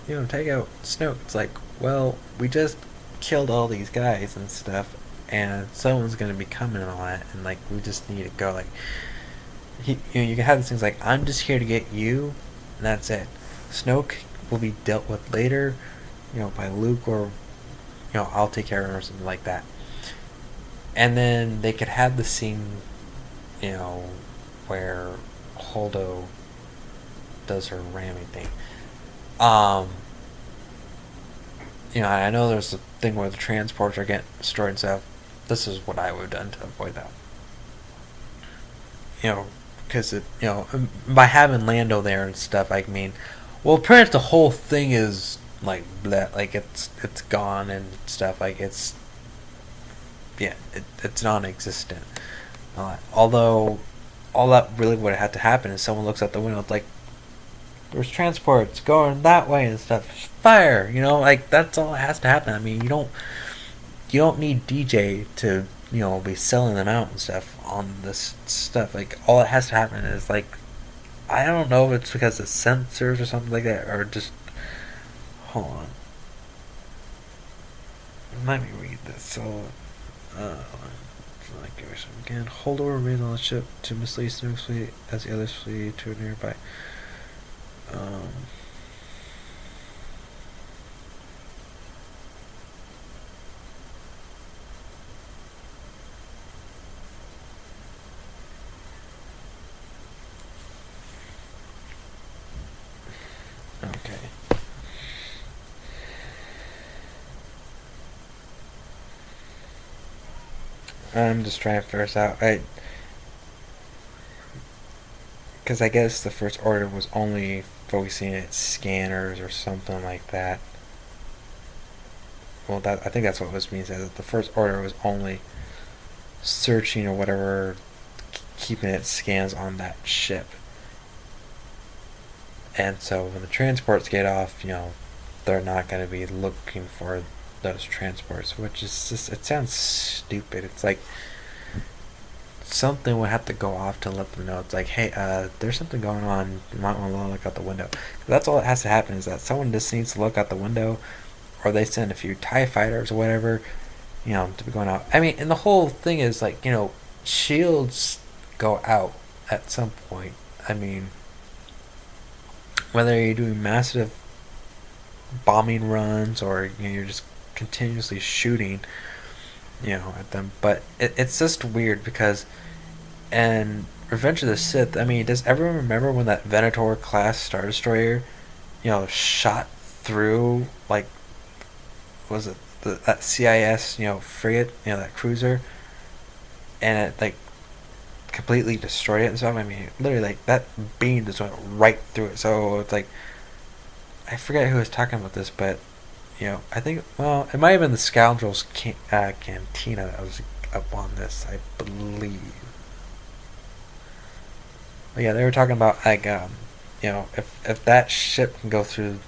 you take out Snoke? It's like, well, we just killed all these guys and stuff, and someone's gonna be coming and all that, and like, we just need to go. Like, you can have these things like, I'm just here to get you, and that's it. Snoke will be dealt with later, by Luke, or I'll take care of her, or something like that. And then they could have the scene, where Holdo does her ramming thing. I know there's a thing where the transports are getting destroyed and stuff. This is what I would have done to avoid that. Because by having Lando there and stuff, I mean, well, pretty much the whole thing is like bleh, like it's gone and stuff, like it's non-existent. Although all that really would have had to happen is someone looks out the window, it's like, there's transports going that way and stuff, fire, like, that's all that has to happen. I mean, you don't need DJ to be selling them out and stuff on this stuff. Like, all that has to happen is, like, I don't know if it's because of sensors or something like that, or just, hold on, let me read this. So again, Holdo remains on the ship to mislead Snoke's fleet as the others flee to nearby. I'm just trying to figure this out. Because I guess the first order was only focusing at scanners or something like that. Well, I think that's what it was means. That the first order was only searching or whatever, keeping its scans on that ship. And so when the transports get off, they're not going to be looking for those transports, which is just, it sounds stupid. It's like something would have to go off to let them know. It's like, hey, there's something going on. You might want to look out the window. That's all that has to happen, is that someone just needs to look out the window, or they send a few TIE fighters or whatever, to be going out. I mean, and the whole thing is like, shields go out at some point. I mean, whether you're doing massive bombing runs or you're just continuously shooting, at them. But it's just weird because, and Revenge of the Sith, I mean, does everyone remember when that Venator class Star Destroyer, shot through, like, was it that CIS, frigate, that cruiser, and it, like, completely destroyed it and stuff? I mean, literally, like, that beam just went right through it. So it's like, I forget who was talking about this, but I think, well, it might have been the Scoundrels Cantina that was up on this, I believe. But yeah, they were talking about like, if that ship can go through,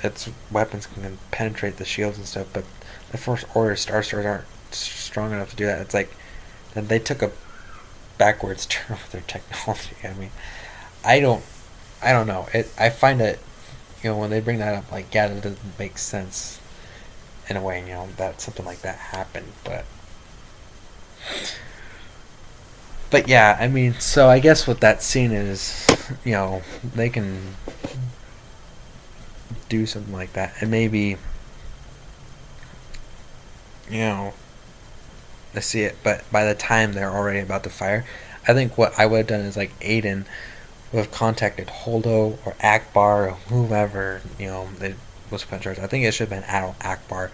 its weapons can penetrate the shields and stuff, but the First Order Star Destroyers aren't strong enough to do that. It's like, then they took a backwards turn with their technology. I mean, I don't know. I find it, when they bring that up, like, yeah, that doesn't make sense in a way, that something like that happened, but yeah, I mean, so I guess what that scene is, they can do something like that, and maybe, they see it, but by the time they're already about to fire, I think what I would have done is, like, Aiden would have contacted Holdo or Akbar or whoever, they was put in charge. I think it should have been Admiral Akbar.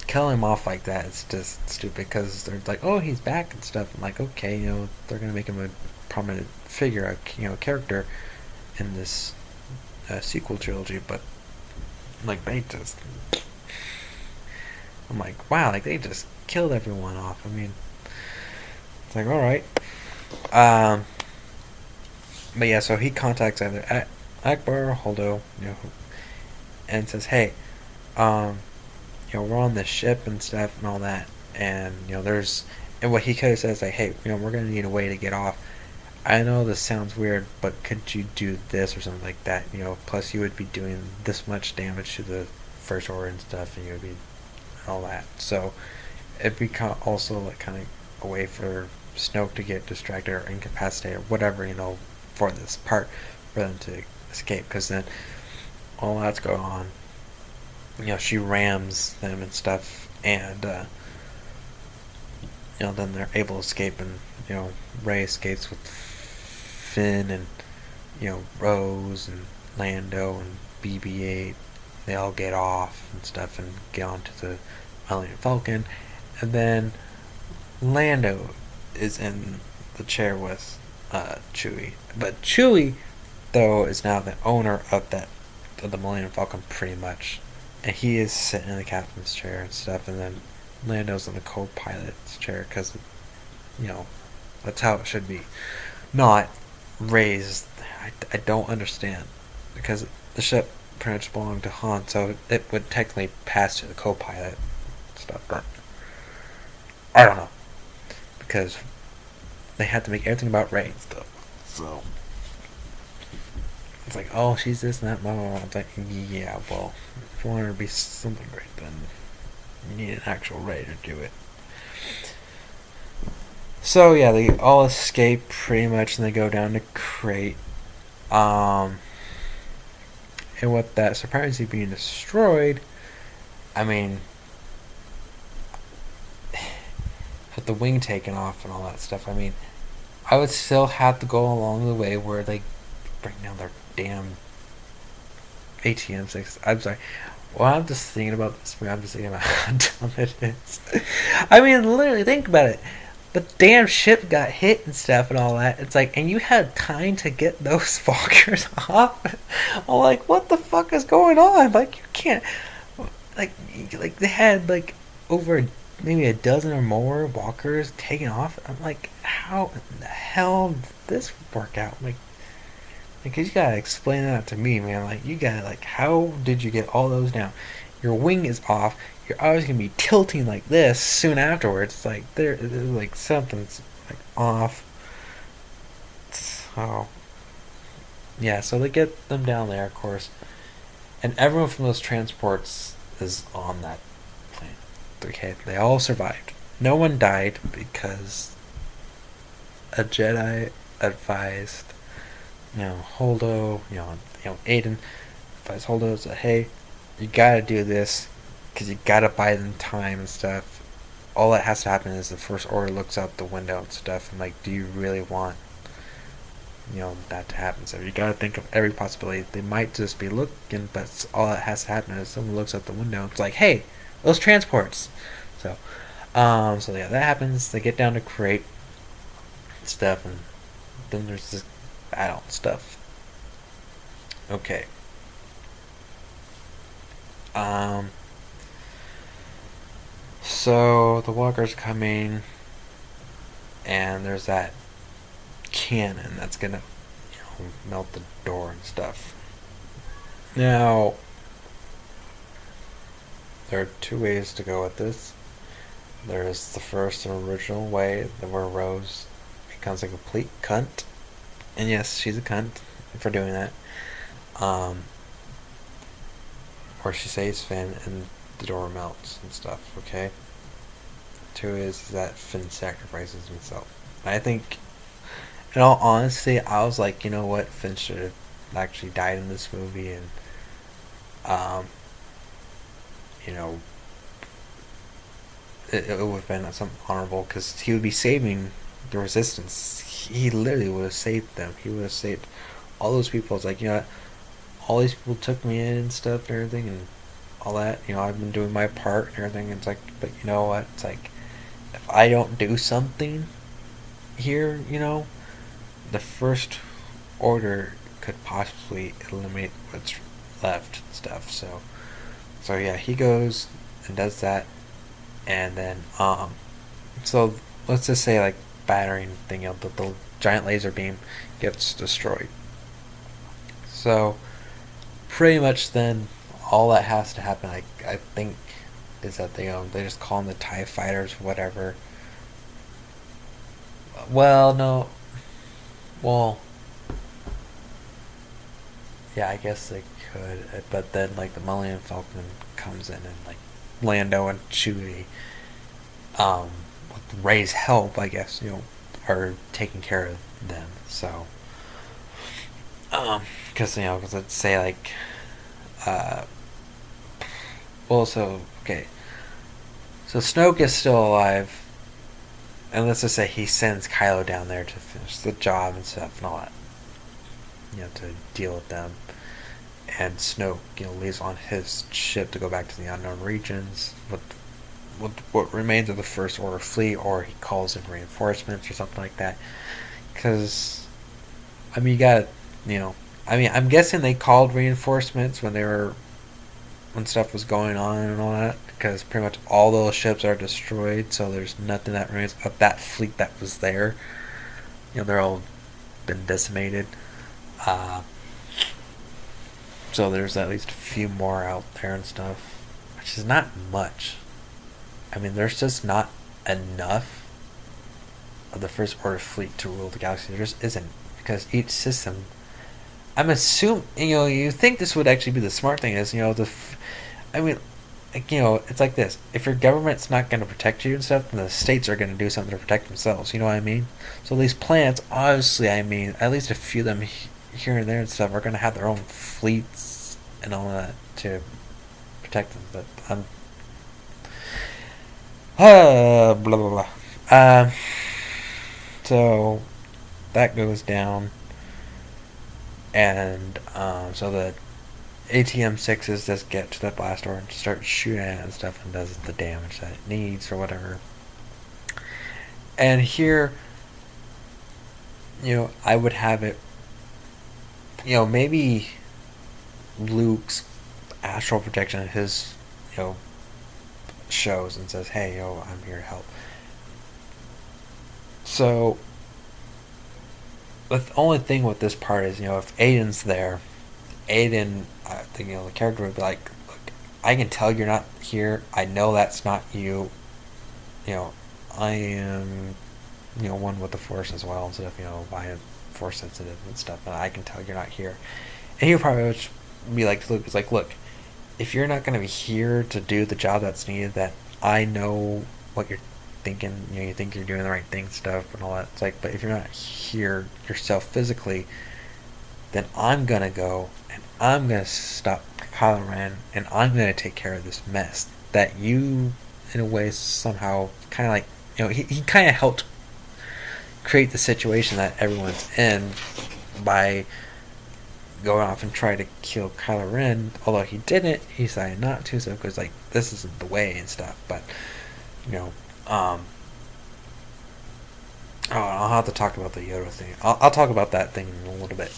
Killing him off like that is just stupid, because they're like, oh, he's back and stuff. I'm like, okay, they're going to make him a prominent figure, a character in this sequel trilogy, but, like, they just, I'm like, wow, like, they just killed everyone off. I mean, it's like, alright. But yeah, so he contacts either Akbar or Holdo, and says, hey, we're on this ship and stuff and all that, and, and what he could have said is like, hey, we're going to need a way to get off. I know this sounds weird, but could you do this or something like that, plus you would be doing this much damage to the First Order and stuff, and you would be all that. So it'd be also like kind of a way for Snoke to get distracted or incapacitated or whatever, for this part, for them to escape, because then all that's going on, she rams them and stuff, and then they're able to escape, and Rey escapes with Finn and Rose and Lando and BB-8. They all get off and stuff and get onto the Millennium Falcon, and then Lando is in the chair with Chewie, but Chewie, though, is now the owner of the Millennium Falcon, pretty much, and he is sitting in the captain's chair and stuff, and then Lando's in the co-pilot's chair, because that's how it should be, not raised. I don't understand, because the ship pretty much belonged to Han, so it would technically pass to the co-pilot stuff, but I don't know, because they had to make everything about Rey and stuff. So it's like, oh, she's this and that, blah, blah, blah. It's like, yeah, well, if you want her to be something great, then you need an actual Rey to do it. So yeah, they all escape pretty much, and they go down to Crate. And with that surprisingly being destroyed, I mean, with the wing taken off and all that stuff, I mean, I would still have to go along the way where they bring down their damn ATM-6. I'm sorry. Well, I'm just thinking about this. I'm just thinking about how dumb it is. I mean, literally, think about it. the damn ship got hit and stuff and all that. It's like, and you had time to get those walkers off. I'm like, what the fuck is going on? Like, you can't. Like, they had like over maybe a dozen or more walkers taken off. I'm like, how in the hell did this work out? Like, you gotta explain that to me, man. Like, you gotta, like, how did you get all those down? Your wing is off. You're always gonna be tilting like this soon afterwards. It's like like something's like off. So yeah, so they get them down there, of course, and everyone from those transports is on that plane. Okay, they all survived. No one died because a Jedi advised, Holdo, Aiden advised Holdo, said, hey, you gotta do this because you gotta buy them time and stuff. All that has to happen is the First Order looks out the window and stuff, and like, do you really want that to happen? So you gotta think of every possibility. They might just be looking, but all that has to happen is someone looks out the window. It's like, hey, those transports. So yeah, that happens. They get down to crate stuff, and then there's this battle stuff. Okay. So the walkers coming, and there's that cannon that's gonna melt the door and stuff. Now there are two ways to go with this. There's the first and original way, where Rose becomes a complete cunt, and yes, she's a cunt for doing that. Or she saves Finn and the door melts and stuff. Okay. Two is that Finn sacrifices himself. And I think, in all honesty, I was like, you know what, Finn should have actually died in this movie, and it would have been something honorable, because he would be saving the Resistance. He literally would have saved them. He would have saved all those people. It's like, all these people took me in and stuff and everything and all that. I've been doing my part and everything. It's like, but you know what? It's like, if I don't do something here, the First Order could possibly eliminate what's left and stuff. So yeah, he goes and does that, and then so let's just say, like, battering thing, the giant laser beam gets destroyed. So pretty much then all that has to happen, I think, is that they just call them the TIE Fighters, whatever. Well, no. Well, yeah, I guess they could, but then, like, the Millennium Falcon comes in, and like Lando and Chewie, with Rey's help, I guess, are taking care of them. So, because let's say, like, okay, so Snoke is still alive, and let's just say he sends Kylo down there to finish the job and stuff and all that, to deal with them. And Snoke, leaves on his ship to go back to the unknown regions with what remains of the First Order fleet, or he calls in reinforcements or something like that. Because, you got, I'm guessing they called reinforcements when stuff was going on and all that, because pretty much all those ships are destroyed, so there's nothing that remains of that fleet that was there. They're all been decimated. So there's at least a few more out there and stuff, which is not much. There's just not enough of the First Order fleet to rule the galaxy. There just isn't, because each system, I'm assuming, you think this would actually be the smart thing is, it's like this. If your government's not going to protect you and stuff, then the states are going to do something to protect themselves. You know what I mean? So these planets, obviously, at least a few of them here and there and stuff are going to have their own fleets and all that to protect them. But blah blah blah. So that goes down, and so the ATM-6s just get to the blast door and start shooting at it and stuff, and does the damage that it needs or whatever. And here, I would have it, maybe Luke's astral projection of his, shows and says, hey, I'm here to help. So, the only thing with this part is, if Aiden's there, Aiden, I think, the character would be like, look, I can tell you're not here. I know that's not you. I am, one with the Force as well, instead of, I am Force sensitive and stuff, and I can tell you're not here. And he would probably be like to Luke, it's like, look, if you're not going to be here to do the job that's needed, that I know what you're thinking, you think you're doing the right thing, stuff, and all that. It's like, but if you're not here yourself physically, then I'm going to go, and I'm going to stop Kylo Ren, and I'm going to take care of this mess that you, in a way, somehow, kind of like, he kind of helped create the situation that everyone's in by going off and try to kill Kylo Ren, although he didn't. He decided not to, so because like this isn't the way and stuff. But I'll have to talk about the Yoda thing. I'll talk about that thing in a little bit.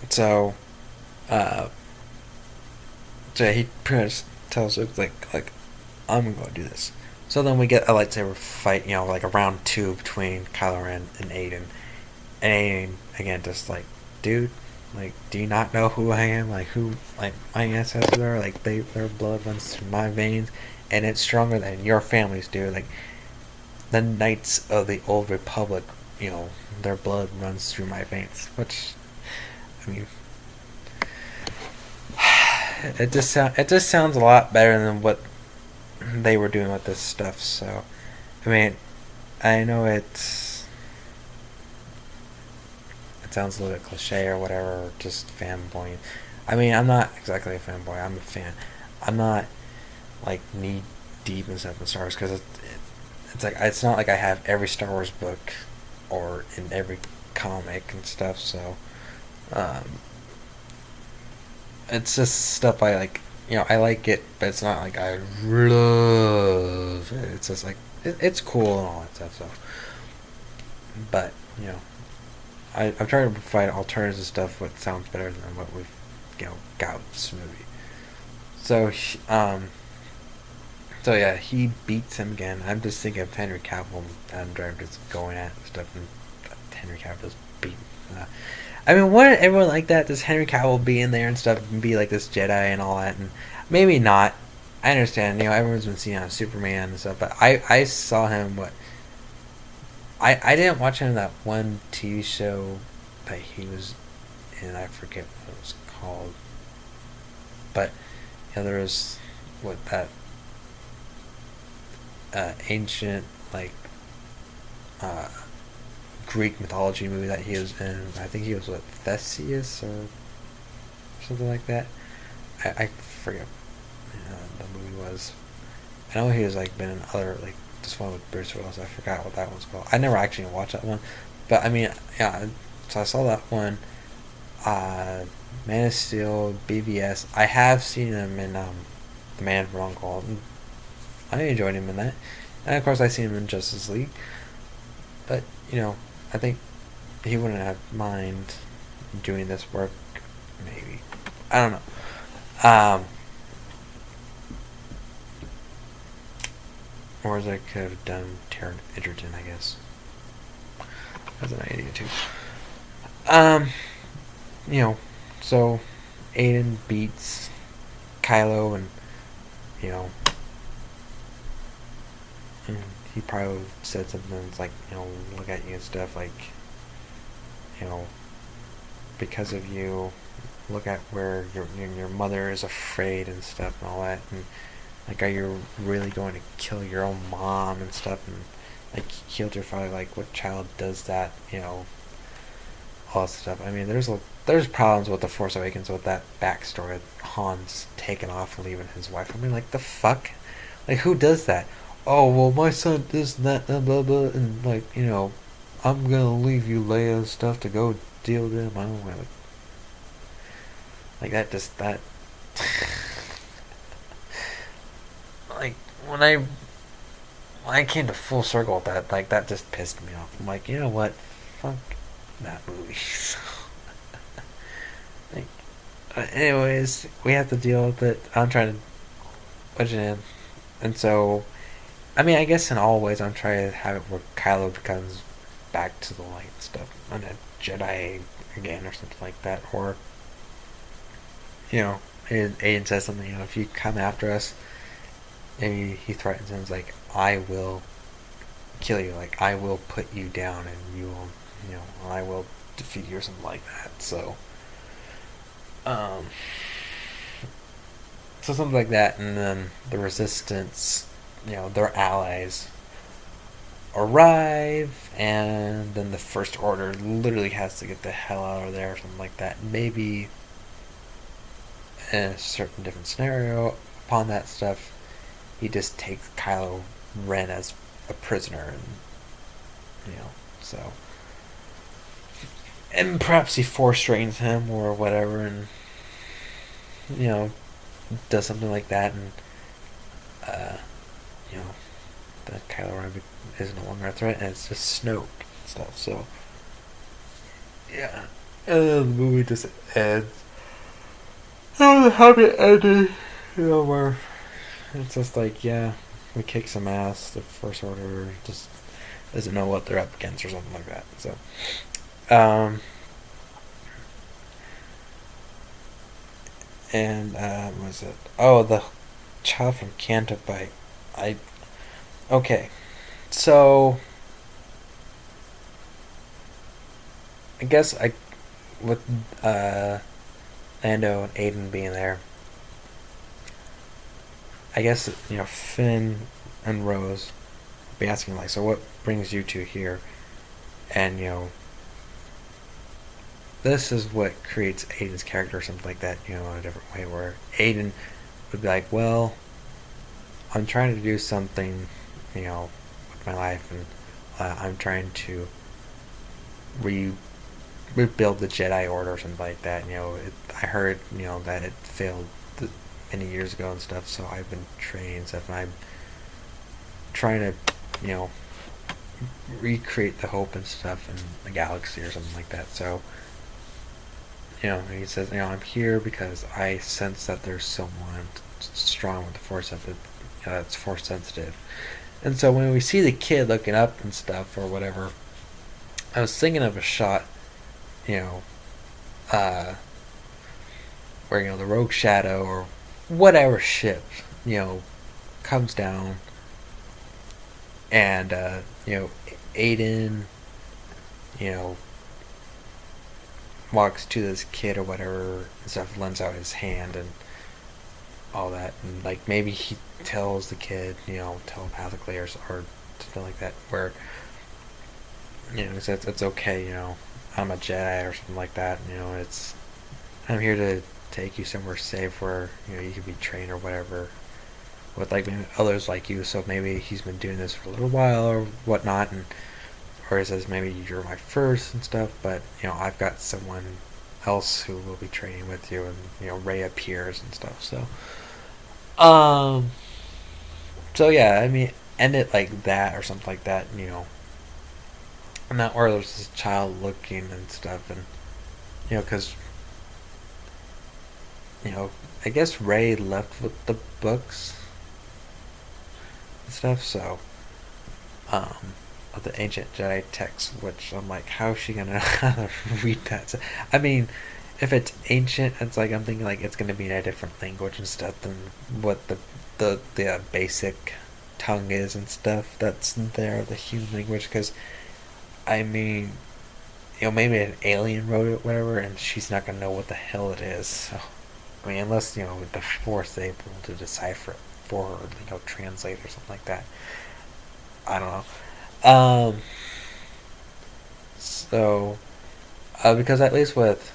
So he pretty much tells Luke like I'm gonna do this. So then we get a lightsaber fight, like a round 2 between Kylo Ren and Aiden. And Aiden, again, just like, dude, like, do you not know who I am? Like, who, like, my ancestors are? Like, their blood runs through my veins, and it's stronger than your family's, dude. Like, the Knights of the Old Republic, their blood runs through my veins. Which, I mean, it just sounds a lot better than what they were doing with this stuff. So I mean, I know it sounds a little bit cliche or whatever, or just fanboy. I mean, I'm not exactly a fanboy. I'm a fan. I'm not like knee deep in stuff in Star Wars, because it's like, it's not like I have every Star Wars book or in every comic and stuff. So it's just stuff I like. I like it, but it's not like I love it. It's just like, it's cool and all that stuff. So, but, I'm trying to provide alternative stuff what sounds better than what we've, got with this movie. So, so yeah, he beats him again. I'm just thinking of Henry Cavill and Adam Driver just going at stuff, and Henry Cavill's beating. I mean, wouldn't everyone like that? Does Henry Cavill be in there and stuff and be like this Jedi and all that? And maybe not. I understand, everyone's been seeing on Superman and stuff, but I saw him, I didn't watch him in that one TV show that he was in, I forget what it was called. But, there was, that ancient, like, Greek mythology movie that he was in. I think he was Theseus or something like that. I forget the movie was. I know he was like been in other, like this one with Bruce Willis. I forgot what that one's called. I never actually watched that one, but I mean, yeah. So I saw that one. Man of Steel, BVS. I have seen him in The Man from U.N.C.L.E. I enjoyed him in that, and of course I seen him in Justice League. But I think he wouldn't have mind doing this work. Maybe, I don't know. Or as I could have done Taron Egerton, I guess. That's an idea too. So Aiden beats Kylo, and and he probably said something that's like, look at you and stuff, like, because of you, look at where your mother is afraid and stuff and all that, and like, are you really going to kill your own mom and stuff, and like, killed your father? Like, what child does that? All that stuff. I mean, there's problems with The Force Awakens with that backstory of Han's taking off and leaving his wife. I mean, like, the fuck? Like, who does that? Oh, well, my son this and that, blah, blah, and like, I'm gonna leave you, Leia, and stuff, to go deal with him. I don't know. Like that, just that. when I came to full circle with that, like, that just pissed me off. I'm like, you know what? Fuck that movie. like, anyways, we have to deal with it. I'm trying to budget in, and so, I mean, I guess in all ways, I'm trying to have it where Kylo becomes back to the light and stuff, and a Jedi again or something like that, or Aiden says something. If you come after us, maybe he threatens him. It's like, I will kill you. Like, I will put you down, and you will, I will defeat you or something like that. Um, so something like that, and then the Resistance, their allies arrive, and then the First Order literally has to get the hell out of there or something like that. Maybe in a certain different scenario, upon that stuff, he just takes Kylo Ren as a prisoner, and so, and perhaps he force strains him or whatever, and does something like that, and you know that Kylo Ren is no longer a threat, and it's just Snoke and stuff. So yeah, and then the movie just ends. Oh, the happy ending, where it's just like, yeah, we kick some ass. The First Order just doesn't know what they're up against or something like that. So, and what was it? Oh, the child from Canto Bite. Okay, so I guess with Lando and Aiden being there, I guess Finn and Rose will be asking, like, so what brings you two here? And this is what creates Aiden's character or something like that, in a different way, where Aiden would be like, well, I'm trying to do something, with my life, and I'm trying to rebuild the Jedi Order or something like that. I heard, that it failed many years ago and stuff, so I've been training and stuff, and I'm trying to, recreate the hope and stuff in the galaxy or something like that. So, he says, I'm here because I sense that there's someone strong with the Force that's Force sensitive. And so when we see the kid looking up and stuff or whatever, I was thinking of a shot, where the Rogue Shadow or whatever ship, comes down, and Aiden, walks to this kid or whatever and stuff, lends out his hand and all that, and like maybe he tells the kid, telepathically or something like that, where he says it's okay, I'm a Jedi or something like that, I'm here to take you somewhere safe where you can be trained or whatever with like maybe others like you. So maybe he's been doing this for a little while or whatnot, and or he says maybe you're my first and stuff, but I've got someone else who will be training with you, and Rey appears and stuff. So yeah, I mean, end it like that or something like that, and not where there's this child looking and stuff, and because I guess Rey left with the books and stuff, so of the ancient Jedi text, which I'm like, how is she gonna know how to read that? So, I mean, if it's ancient, it's like I'm thinking like it's gonna be in a different language and stuff than what the basic tongue is and stuff that's there, the human language. Because I mean, maybe an alien wrote it, whatever, and she's not gonna know what the hell it is. So, I mean, unless with the Force they're able to decipher it for her, translate or something like that. I don't know. So, because at least with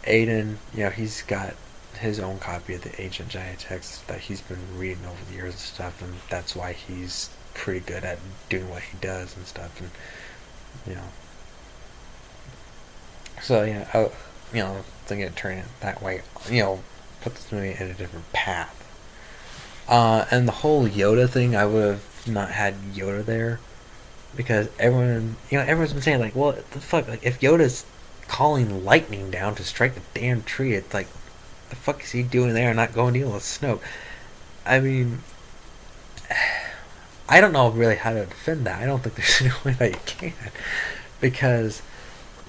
Aiden, he's got his own copy of the ancient Jedi text that he's been reading over the years and stuff, and that's why he's pretty good at doing what he does and stuff, and so yeah, thinking of turning it that way, put this movie in a different path. And the whole Yoda thing, I would have not had Yoda there because everyone's been saying like, well, the fuck, like if Yoda's calling lightning down to strike the damn tree, it's like, the fuck is he doing there? And not going to deal with Snoke. I mean, I don't know really how to defend that. I don't think there's any way that you can, because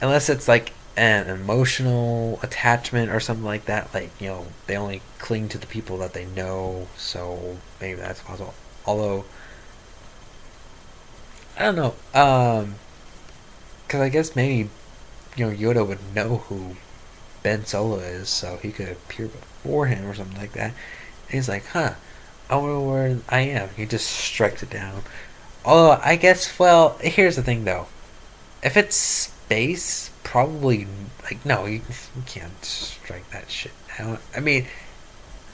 unless it's like an emotional attachment or something like that, like they only cling to the people that they know, so maybe that's possible. Although I don't know, because I guess maybe Yoda would know who Ben Solo is, so he could appear before him or something like that. And he's like, huh, I wonder where I am. He just strikes it down. Although I guess, well, here's the thing though. If it's space, probably like no, you can't strike that shit down. I mean,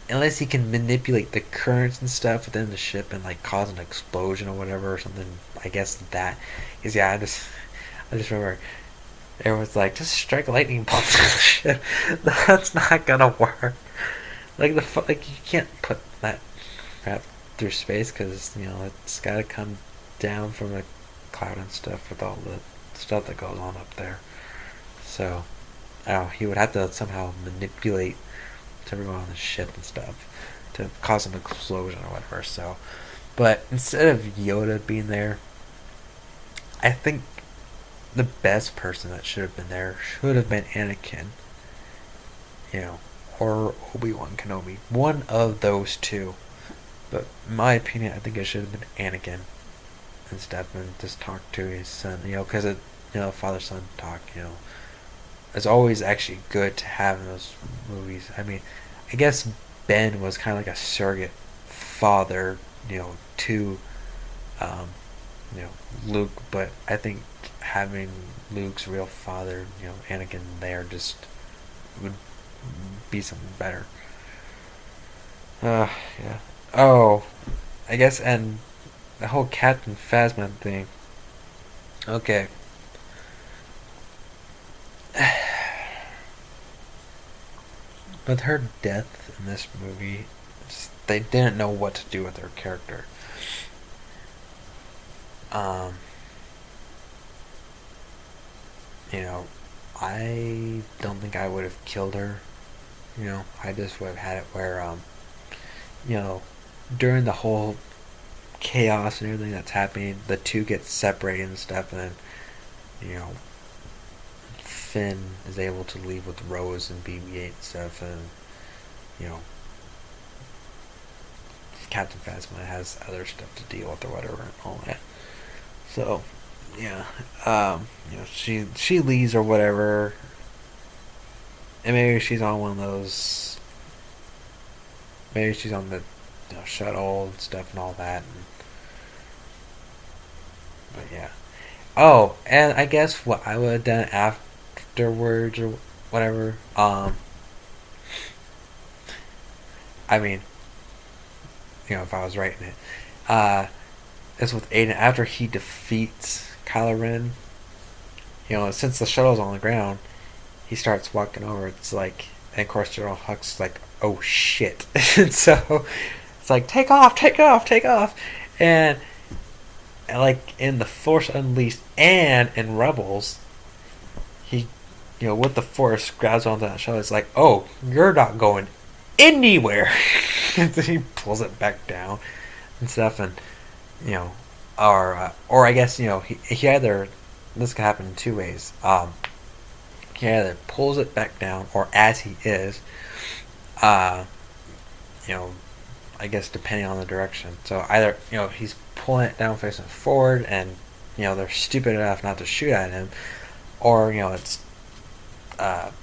unless he can manipulate the currents and stuff within the ship and like cause an explosion or whatever or something. I guess that is yeah. I just remember everyone's like, just strike lightning bolts on the ship. That's not gonna work. Like like you can't put that crap through space because it's gotta come down from a cloud and stuff with all the stuff that goes on up there. So, he would have to somehow manipulate everyone on the ship and stuff to cause an explosion or whatever. So, but instead of Yoda being there, I think the best person that should have been there should have been Anakin, or Obi-Wan Kenobi. One of those two. But in my opinion, I think it should have been Anakin instead, and just talk to his son, because father-son talk, it's always actually good to have in those movies. I mean, I guess Ben was kind of like a surrogate father, to, um, Luke, but I think having Luke's real father, Anakin there just would be something better. Yeah. Oh, I guess, and the whole Captain Phasma thing. Okay. With her death in this movie, they didn't know what to do with her character. Um, I don't think I would have killed her. I just would have had it where, you know, during the whole chaos and everything that's happening, the two get separated and stuff, and then, Finn is able to leave with Rose and BB-8 and stuff, and, Captain Phasma has other stuff to deal with or whatever and all that. So, yeah, she leaves or whatever, and maybe she's on one of those. Maybe she's on the shuttle and stuff and all that. But yeah. Oh, and I guess what I would have done afterwards or whatever. I mean, if I was writing it, is with Aiden after he defeats Kylo Ren. Since the shuttle's on the ground, he starts walking over. It's like, and of course, General Hux is like, "Oh shit!" And so it's like, "Take off, take off, take off!" And like in the Force Unleashed and in Rebels, he, with the Force grabs onto that shuttle. It's like, "Oh, you're not going anywhere." And then he pulls it back down and stuff, and or I guess he either, this could happen in two ways. He either pulls it back down, or as he is, I guess depending on the direction. So either he's pulling it down facing forward, and they're stupid enough not to shoot at him, or it's the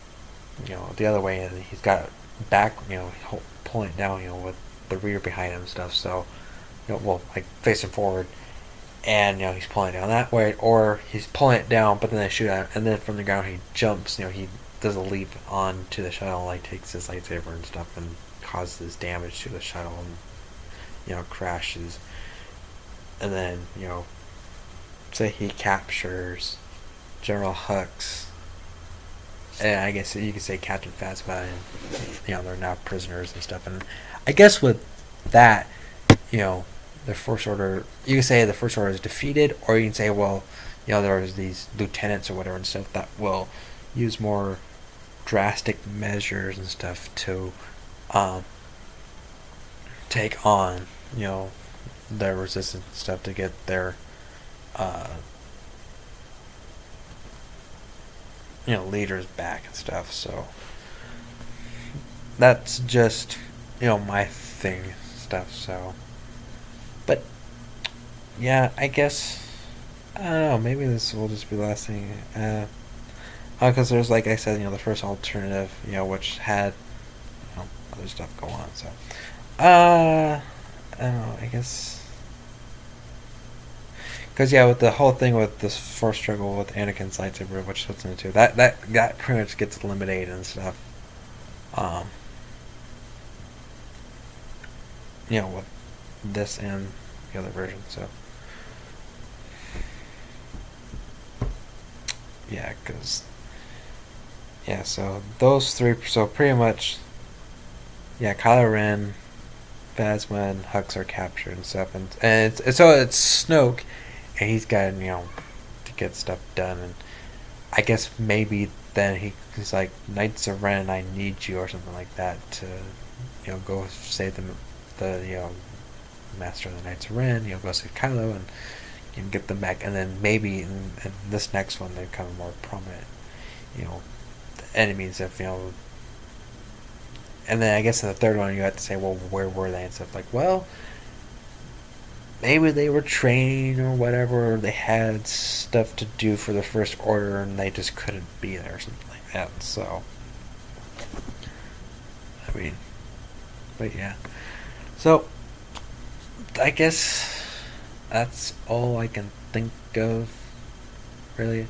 other way, and he's got it back, pulling it down, with the rear behind him and stuff. So like facing forward, and he's pulling it down that way, or he's pulling it down, but then they shoot at him, and then from the ground he jumps. He does a leap onto the shuttle, like takes his lightsaber and stuff, and causes damage to the shuttle, and crashes. And then say he captures General Hux, and I guess you could say Captain Phasma, and they're now prisoners and stuff. And I guess with that, you know, the First Order, you can say the First Order is defeated, or you can say, well, you know, there's these lieutenants or whatever and stuff that will use more drastic measures and stuff to um, take on, you know, the resistance stuff to get their, uh, you know, leaders back and stuff. So that's just, you know, my thing stuff. So, but yeah, I guess I don't know. Maybe this will just be the last thing. Because there's, like I said, you know, the first alternative, you know, which had, you know, other stuff go on. So, I don't know. I guess because yeah, with the whole thing with this first struggle with Anakin's lightsaber, which splits into two, that pretty much gets eliminated and stuff. Um, you know, with this and the other version. So, yeah, because yeah, so those three, so pretty much, yeah, Kylo Ren, Phasma, and Hux are captured and stuff, and so it's Snoke, and he's got, you know, to get stuff done, and I guess maybe then he's like, Knights of Ren, I need you, or something like that, to, you know, go save the you know, Master of the Knights of Ren, you know, go save Kylo and get them back, and then maybe in this next one they become more prominent, you know, enemies of, you know. And then I guess in the third one you have to say, well, where were they and stuff, like, well, maybe they were training or whatever, or they had stuff to do for the First Order and they just couldn't be there or something like that. So, I mean, but yeah. So, I guess that's all I can think of, really.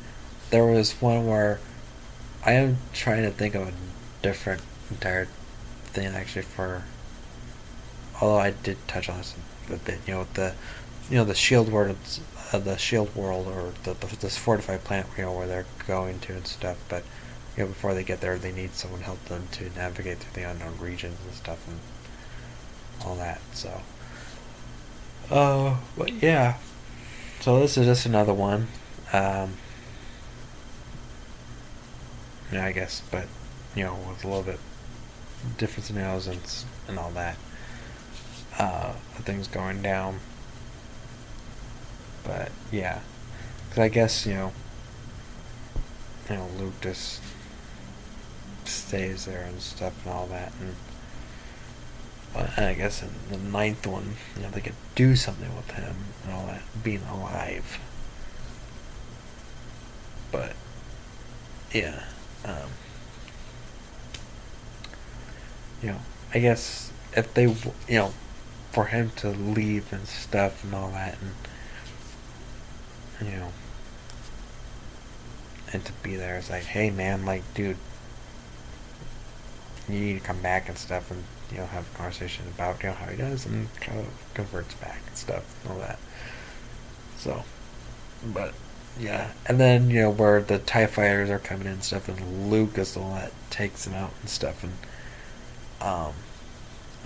There was one where I am trying to think of a different entire thing, actually, for, although I did touch on this a bit, you know, the shield world, or this fortified planet, you know, where they're going to and stuff. But, you know, before they get there, they need someone to help them to navigate through the unknown regions and stuff and all that. So, but yeah. So this is just another one. Yeah, I guess, but, you know, with a little bit different scenarios and all that. Things going down. But yeah, because I guess, you know, Luke just stays there and stuff and all that, and I guess in the ninth one, you know, they could do something with him and all that, being alive. But yeah, you know, I guess if they, you know, for him to leave and stuff and all that, and, you know, and to be there, it's like, hey man, like, dude, you need to come back and stuff, and, you know, have a conversation about, you know, how he does, and kind of converts back and stuff and all that. So, but yeah, and then, you know, where the TIE fighters are coming in and stuff, and Luke is the one that takes them out and stuff, and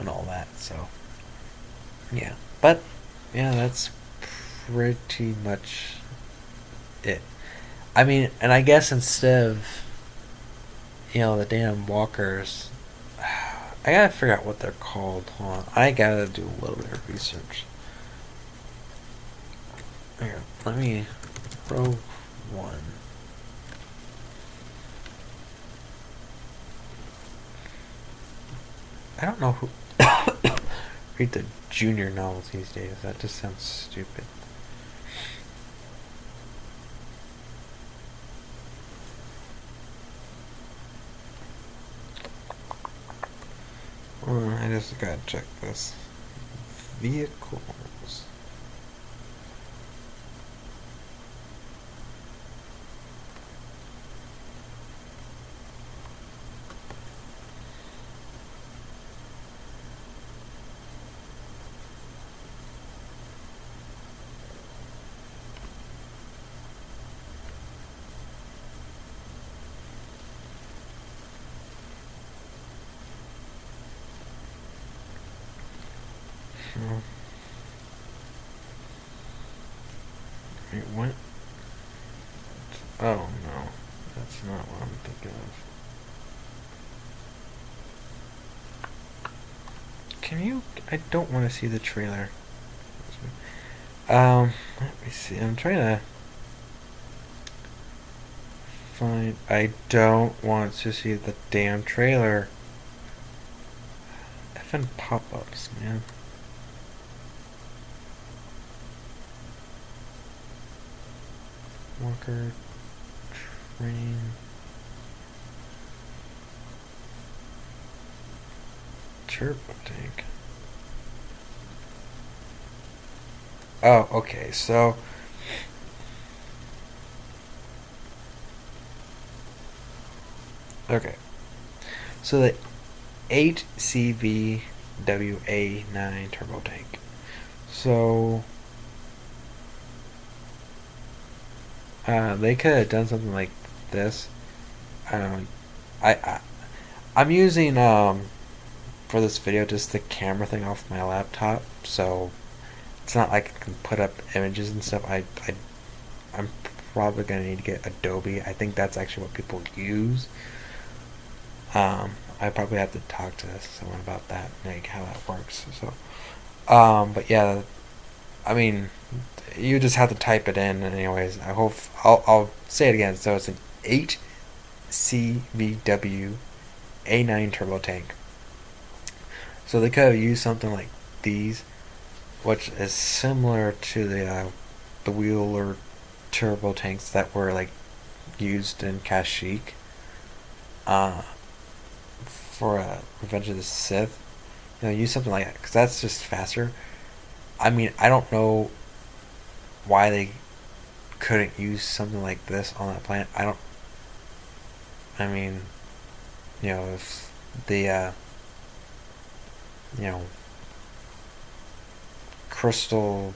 all that. So yeah, but yeah, that's pretty much it. I mean, and I guess instead of, you know, the damn walkers, I gotta figure out what they're called. Hold on, I gotta do a little bit of research. Here, let me Rogue One. I don't know who read the junior novels these days. That just sounds stupid. I just gotta check this. Vehicles. No. Wait, what? Oh no, that's not what I'm thinking of. Can you? I don't want to see the trailer. Let me see. I'm trying to find. I don't want to see the damn trailer. Effing pop-ups, man. Walker train. Turbo tank. Oh, okay. So okay. So the HCVWA9 turbo tank. So they could have done something like this. I don't know. I'm using for this video just the camera thing off my laptop, so it's not like I can put up images and stuff. I'm probably gonna need to get Adobe. I think that's actually what people use. I probably have to talk to someone about that, like how that works. So, but yeah, I mean, you just have to type it in, anyways. I'll say it again. So it's an HCVW A9 turbo tank. So they could have used something like these, which is similar to the Wheeler turbo tanks that were like used in Kashyyyk for Revenge of the Sith. Use something like that because that's just faster. I mean, I don't know why they couldn't use something like this on that planet. I mean, if the crystal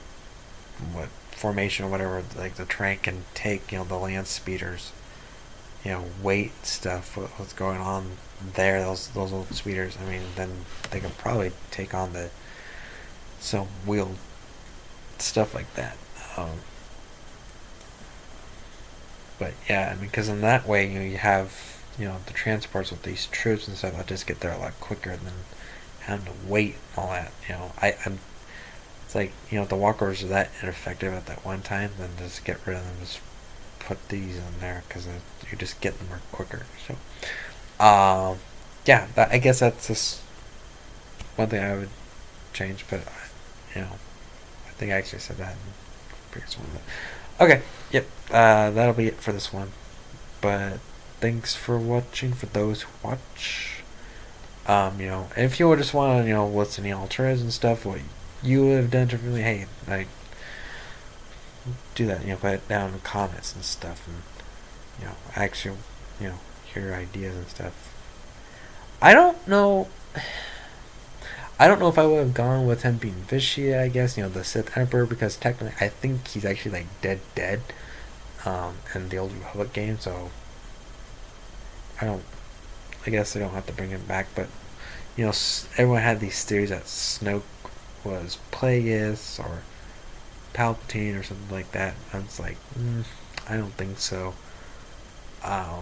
formation or whatever, like the train can take the land speeders, weight stuff, what's going on there, those old speeders. I mean, then they can probably take on some wheeled stuff like that. But yeah, I mean, because in that way, you have the transports with these troops and stuff. I'll just get there a lot quicker than having to wait and all that. I'm. It's like the walkers are that ineffective at that one time. Then just get rid of them. Just put these in there because you just get them more quicker. So, yeah, I guess that's just one thing I would change. But I think I actually said that in the previous one. But, okay, yep, that'll be it for this one. But thanks for watching. For those who watch, and if you just want to listen to the alternatives and stuff, what you would have done differently, hey, like do that. Put it down in the comments and stuff, and actually, hear your ideas and stuff. I don't know if I would have gone with him being Vishya, I guess, the Sith Emperor, because technically I think he's actually like dead, in the Old Republic game, so I guess I don't have to bring him back, but, everyone had these theories that Snoke was Plagueis or Palpatine or something like that. I was like, I don't think so. I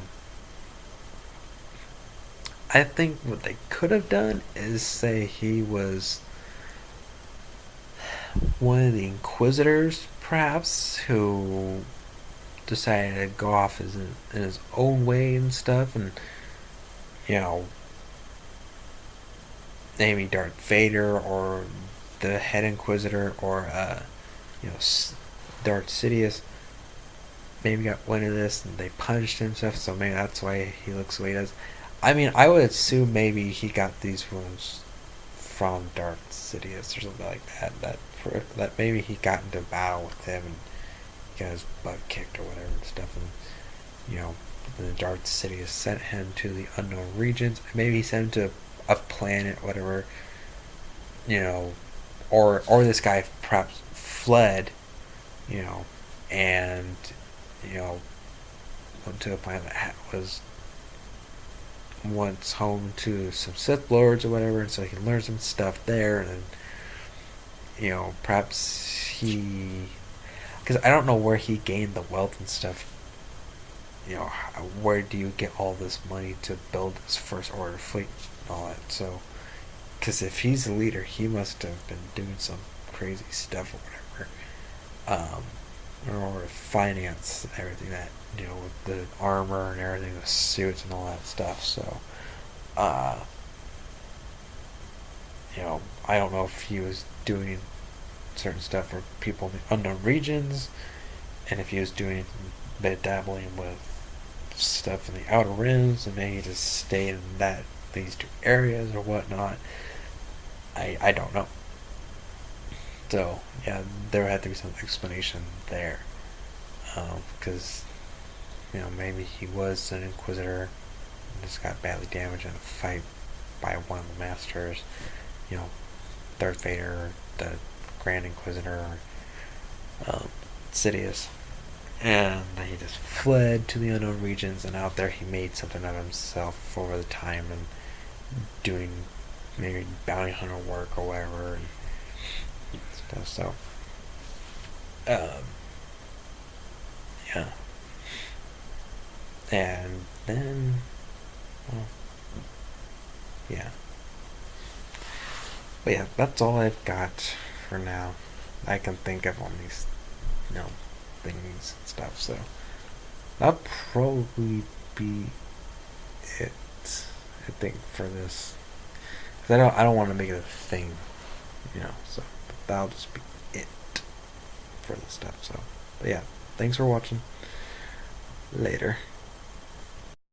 think what they could have done is say he was one of the Inquisitors, perhaps, who decided to go off in his own way and stuff, and maybe Darth Vader or the head Inquisitor or Darth Sidious maybe got wind of this and they punished him and stuff, so maybe that's why he looks the way he does. I mean, I would assume maybe he got these wounds from Darth Sidious or something like that. That maybe he got into battle with him and got his butt kicked or whatever and stuff, and then Darth Sidious sent him to the unknown regions. Maybe he sent him to a planet, whatever, or this guy perhaps fled, and went to a planet that was once home to some Sith Lords or whatever, and so he can learn some stuff there, and then perhaps he, because I don't know where he gained the wealth and stuff. Where do you get all this money to build his first order fleet and all that? So, because if he's the leader, he must have been doing some crazy stuff or whatever, in order to finance everything that with the armor and everything, the suits and all that stuff. So, uh, I don't know if he was doing certain stuff for people in the unknown regions, and if he was doing a bit of dabbling with stuff in the outer rims, and maybe he just stayed in these two areas or whatnot. I don't know. So yeah, there had to be some explanation there, because maybe he was an Inquisitor and just got badly damaged in a fight by one of the masters. You know, Darth Vader, the Grand Inquisitor, Sidious, and he just fled to the unknown regions, and out there he made something of himself over the time and doing maybe bounty hunter work or whatever and stuff. So, yeah, and then, well, yeah, but yeah, that's all I've got for now. I can think of on these, things and stuff. So that'll probably be it. I think for this, because I don't want to make it a thing, So that'll just be it for this stuff. So, but yeah, thanks for watching. Later.